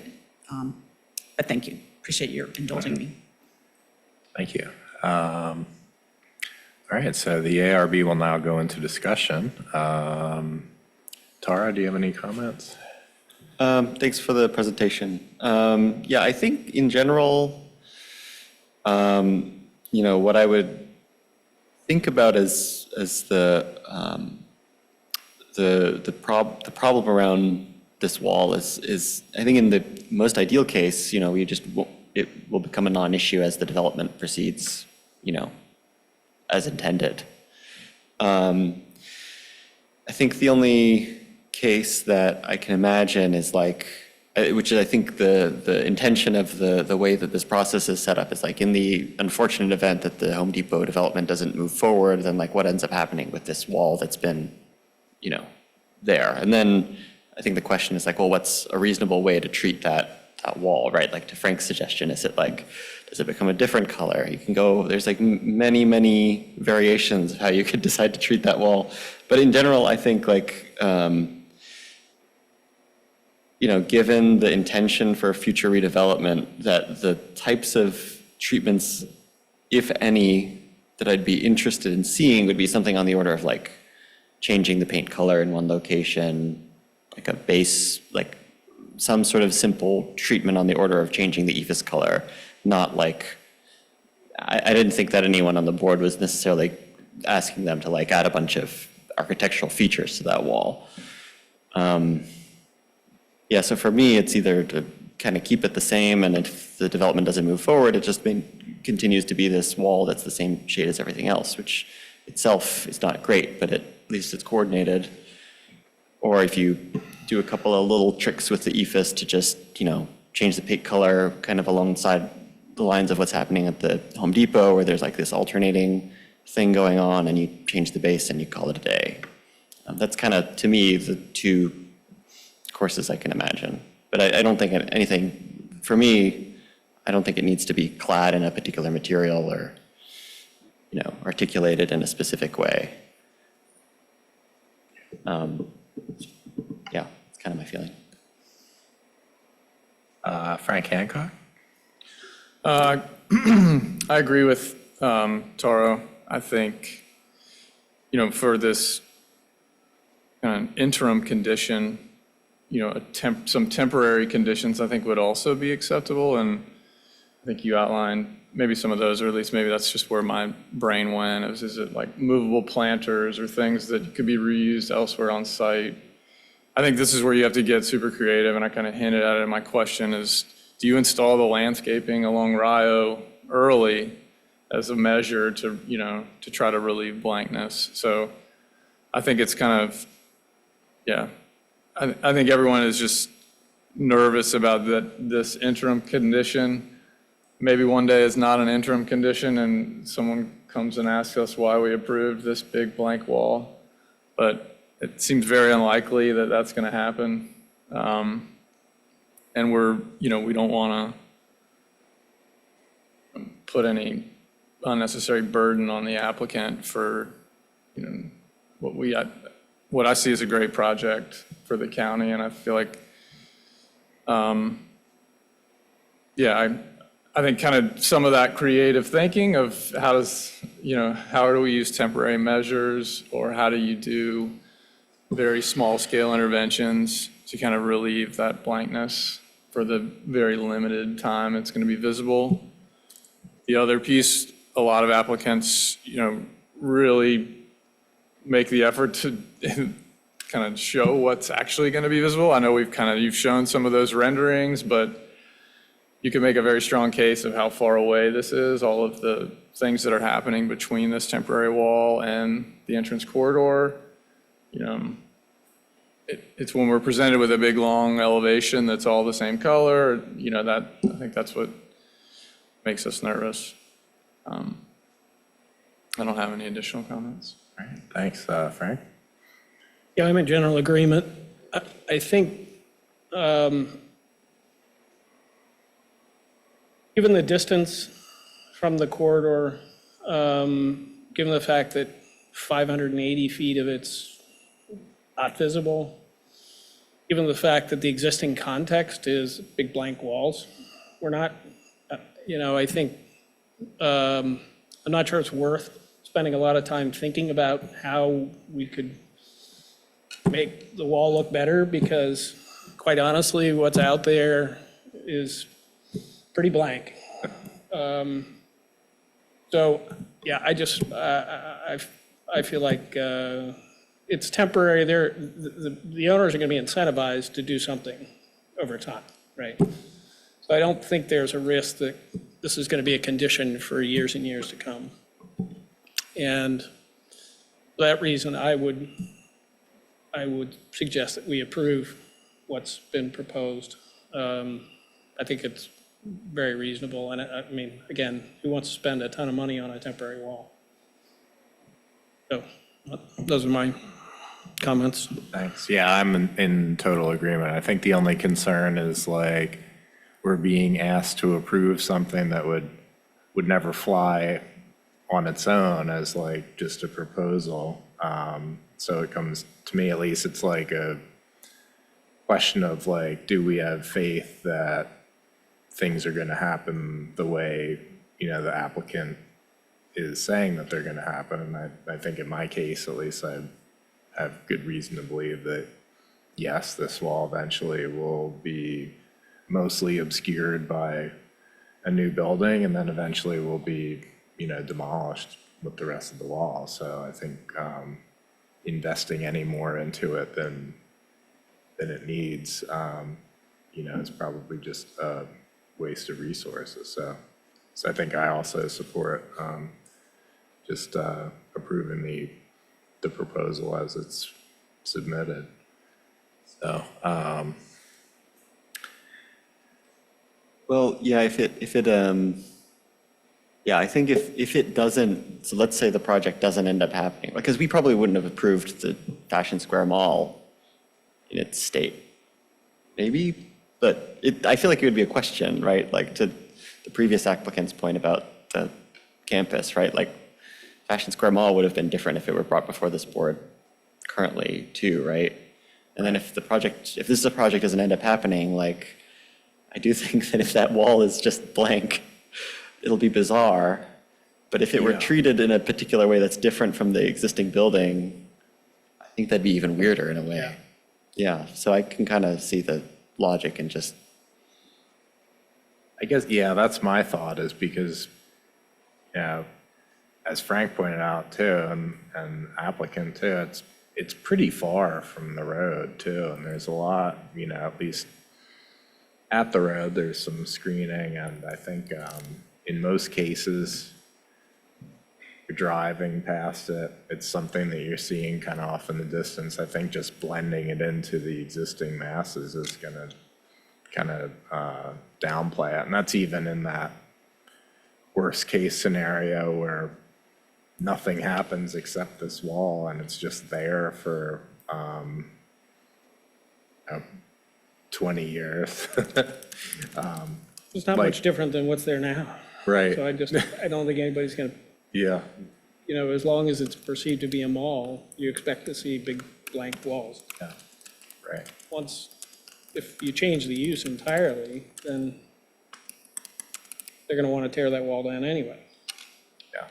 But thank you. Appreciate your indulging me. Thank you. All right, so the ARB will now go into discussion. Tara, do you have any comments? Thanks for the presentation. Yeah, I think in general, what I would think about as the problem around this wall is I think in the most ideal case, it will become a non-issue as the development proceeds, as intended. I think the only case that I can imagine is which is I think the intention of the way that this process is set up is in the unfortunate event that the Home Depot development doesn't move forward, then what ends up happening with this wall that's been, there. And then I think the question is well, what's a reasonable way to treat that wall, right? To Frank's suggestion, is it does it become a different color? You can go, there's many, many variations of how you could decide to treat that wall. But in general, I think given the intention for future redevelopment, that the types of treatments, if any, that I'd be interested in seeing would be something on the order of changing the paint color in one location, a base, some sort of simple treatment on the order of changing the ephes color, not I didn't think that anyone on the board was necessarily asking them to add a bunch of architectural features to that wall. Yeah, so for me, it's either to kind of keep it the same, and if the development doesn't move forward, it just continues to be this wall that's the same shade as everything else, which itself is not great, but at least it's coordinated. Or if you do a couple of little tricks with the ephes to just, change the paint color kind of alongside the lines of what's happening at the Home Depot, where there's this alternating thing going on, and you change the base and you call it a day. That's kind of, to me, the two courses I can imagine. But I don't think anything, for me, I don't think it needs to be clad in a particular material or, articulated in a specific way. Yeah, it's kind of my feeling. Frank Hancock? I agree with Taro. I think, for this kind of interim condition, some temporary conditions I think would also be acceptable. And I think you outlined maybe some of those, or at least maybe that's just where my brain went. Is it like movable planters or things that could be reused elsewhere on site? I think this is where you have to get super creative, and I kind of hinted at it in my question is, do you install the landscaping along Rio early as a measure to try to relieve blankness? So I think it's kind of, yeah, I think everyone is just nervous about this interim condition. Maybe one day it's not an interim condition and someone comes and asks us why we approved this big blank wall. But it seems very unlikely that that's going to happen. And we don't want to put any unnecessary burden on the applicant for, what I see as a great project for the county. And I feel like, I think kind of some of that creative thinking of how do we use temporary measures, or how do you do very small scale interventions to kind of relieve that blankness for the very limited time it's going to be visible. The other piece, a lot of applicants, really make the effort to kind of show what's actually going to be visible. I know you've shown some of those renderings, but you can make a very strong case of how far away this is, all of the things that are happening between this temporary wall and the entrance corridor. It's when we're presented with a big, long elevation that's all the same color, I think that's what makes us nervous. I don't have any additional comments. All right, thanks, Frank. Yeah, I'm in general agreement. I think, given the distance from the corridor, given the fact that 580 feet of it's not visible, given the fact that the existing context is big blank walls, we're not, I think, I'm not sure it's worth spending a lot of time thinking about how we could make the wall look better, because quite honestly, what's out there is pretty blank. So, yeah, I feel like it's temporary. The owners are going to be incentivized to do something over time, right? So I don't think there's a risk that this is going to be a condition for years and years to come. And for that reason, I would suggest that we approve what's been proposed. I think it's very reasonable. And I mean, again, who wants to spend a ton of money on a temporary wall? So those are my comments. Thanks. Yeah, I'm in total agreement. I think the only concern is like we're being asked to approve something that would never fly on its own as like just a proposal. So it comes to me, at least, it's like a question of like, do we have faith that things are going to happen the way, the applicant is saying that they're going to happen? And I think in my case, at least, I have good reason to believe that, yes, this wall eventually will be mostly obscured by a new building, and then eventually will be, demolished with the rest of the wall. So I think investing any more into it than it needs, is probably just a waste of resources. So I think I also support just approving the proposal as it's submitted. So, Well, yeah, I think if it doesn't, so let's say the project doesn't end up happening, because we probably wouldn't have approved the Fashion Square Mall in its state, maybe, but I feel like it would be a question, right? Like to the previous applicant's point about the campus, right? Like Fashion Square Mall would have been different if it were brought before this board currently too, right? And then if this is a project doesn't end up happening, like, I do think that if that wall is just blank, it'll be bizarre. But if it were treated in a particular way that's different from the existing building, I think that'd be even weirder in a way. Yeah, so I can kind of see the logic and just, I guess, yeah, that's my thought is because, as Frank pointed out too, and applicant too, it's pretty far from the road too. And there's a lot, at least at the road, there's some screening. And I think in most cases, you're driving past it, it's something that you're seeing kind of off in the distance. I think just blending it into the existing masses is going to kind of downplay it. And that's even in that worst case scenario where nothing happens except this wall and it's just there for 20 years. It's not much different than what's there now. Right. So I don't think anybody's going to, Yeah. as long as it's perceived to be a mall, you expect to see big blank walls. Yeah. Right. If you change the use entirely, then they're going to want to tear that wall down anyway. Yeah.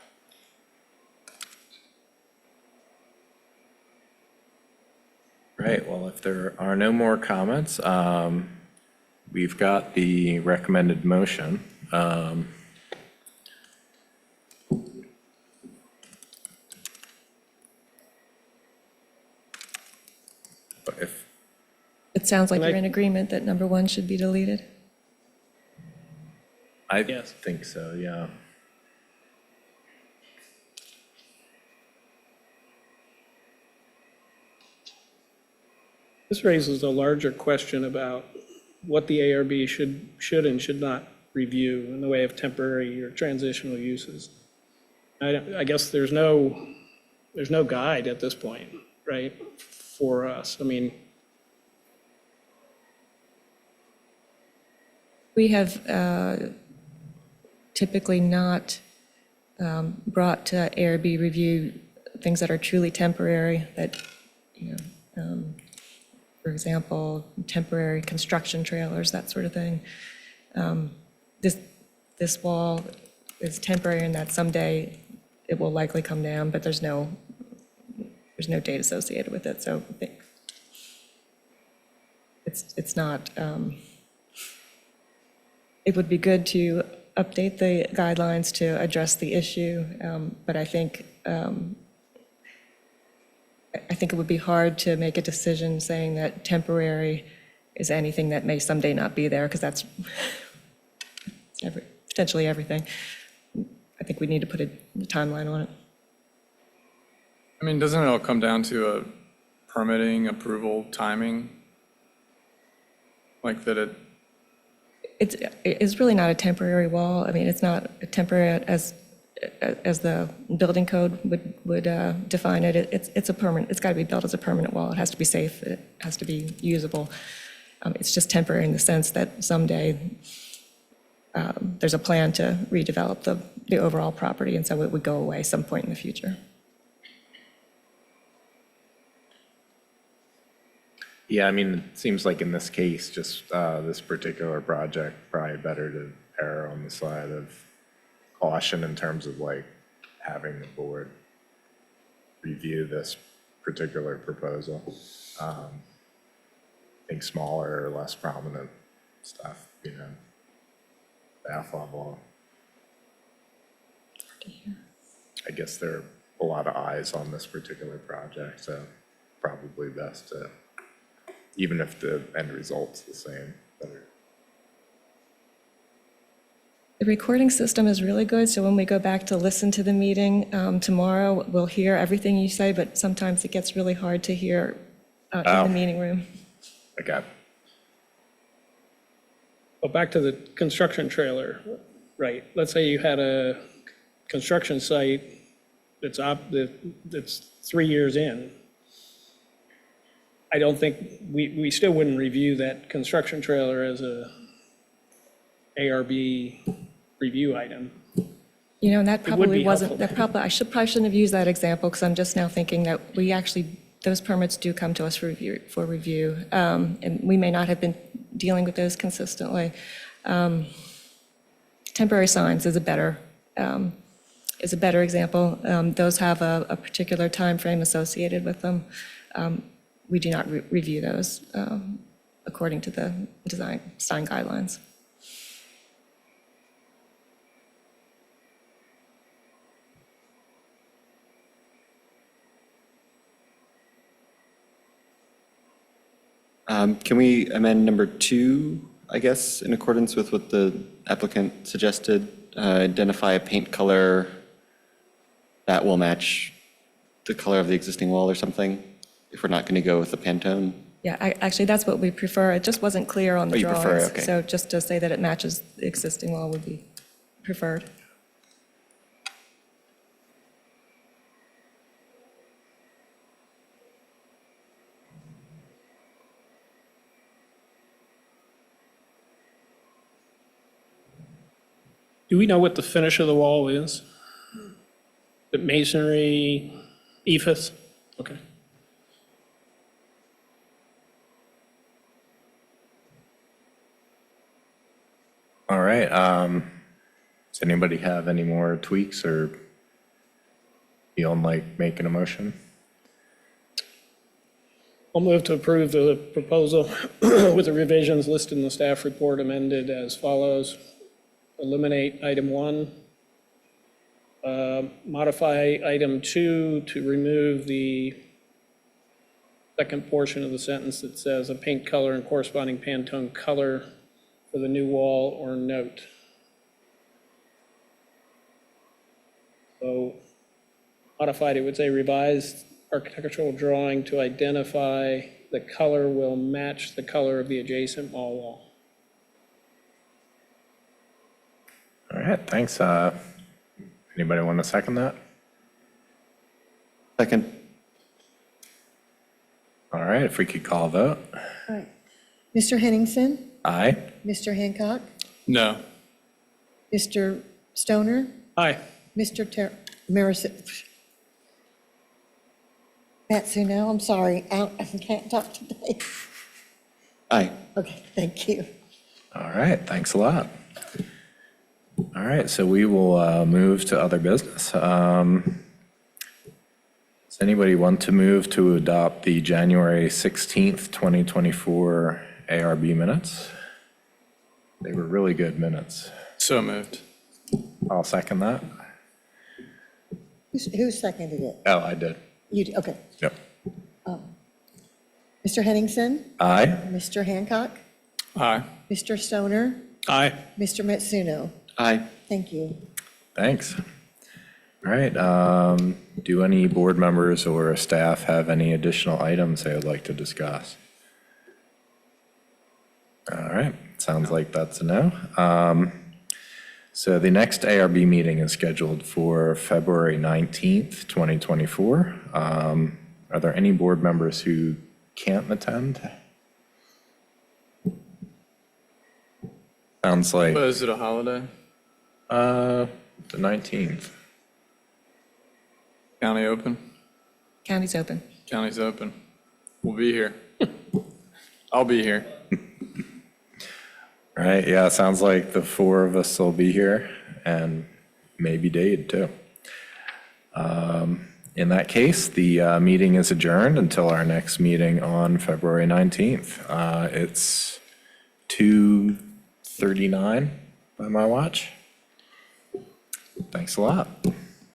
Right. Well, if there are no more comments, we've got the recommended motion. But if It sounds like Can I- you're in agreement that number 1 should be deleted. I Yes. think so, yeah. This raises a larger question about what the ARB should and should not review in the way of temporary or transitional uses. I guess there's no guide at this point, right, for us. I mean, We have typically not brought to ARB review things that are truly temporary, that, for example, temporary construction trailers, that sort of thing. This wall is temporary in that someday it will likely come down, but there's no date associated with it, so I think it's not, it would be good to update the guidelines to address the issue, but I think it would be hard to make a decision saying that temporary is anything that may someday not be there, because that's potentially everything. I think we need to put a timeline on it. I mean, doesn't it all come down to a permitting approval timing? Like that It's really not a temporary wall. I mean, it's not a temporary as the building code would define it. It's a permanent, it's got to be built as a permanent wall. It has to be safe, it has to be usable. It's just temporary in the sense that someday there's a plan to redevelop the overall property, and so it would go away some point in the future. Yeah, I mean, it seems like in this case, just this particular project, probably better to err on the side of caution in terms of like having the board review this particular proposal. I think smaller or less prominent stuff, staff level. I guess there are a lot of eyes on this particular project, so probably best to, even if the end result's the same, better. The recording system is really good, so when we go back to listen to the meeting tomorrow, we'll hear everything you say, but sometimes it gets really hard to hear in the meeting room. Okay. well, back to the construction trailer, right? Let's say you had a construction site that's 3 years in. I don't think, we still wouldn't review that construction trailer as a ARB review item. You know, and that would probably be wasn't, helpful. that probably, probably shouldn't have used that example, because I'm just now thinking that we actually, those permits do come to us for review, and we may not have been dealing with those consistently. Temporary signs is a better example. Those have a particular time frame associated with them. We do not review those according to the design guidelines. Can we amend number 2, I guess, in accordance with what the applicant suggested? Identify a paint color that will match the color of the existing wall or something, if we're not going to go with the Pantone? Yeah, actually, that's what we prefer. It just wasn't clear on the Oh, you drawings. prefer, okay. So just to say that it matches the existing wall would be preferred. Do we know what the finish of the wall is? The masonry, ephes? Okay. All right. Does anybody have any more tweaks or feeling like making a motion? I'll move to approve the proposal with the revisions listed in the staff report amended as follows. Eliminate item 1. Modify item 2 to remove the second portion of the sentence that says a paint color and corresponding Pantone color for the new wall or note. So modified, it would say revised architectural drawing to identify the color will match the color of the adjacent mall wall. All right, thanks. Anybody want to second that? Second. All right, if we could call a vote. All right. Mr. Henningsen, Aye. Mr. Hancock, No. Mr. Stoner, Aye. Mr. Matsuno, I'm sorry, I can't talk today. Aye. Okay, thank you. All right, thanks a lot. All right, so we will move to other business. Does anybody want to move to adopt the January 16th, 2024 ARB minutes? They were really good minutes. So moved. I'll second that. Who seconded it? Oh, I did. You, okay. Yep. Mr. Henningsen, Aye. Mr. Hancock, Aye. Mr. Stoner, Aye. Mr. Matsuno. Aye. Thank you. Thanks. All right, do any board members or staff have any additional items they would like to discuss? All right, sounds like that's a no. So the next ARB meeting is scheduled for February 19th, 2024. Are there any board members who can't attend? Sounds like Is it a holiday? the 19th. County open? County's open. County's open. We'll be here. I'll be here. All right, yeah, it sounds like the 4 of us will be here, and maybe Dade, too. In that case, the meeting is adjourned until our next meeting on February 19th. It's 2:39 by my watch. Thanks a lot.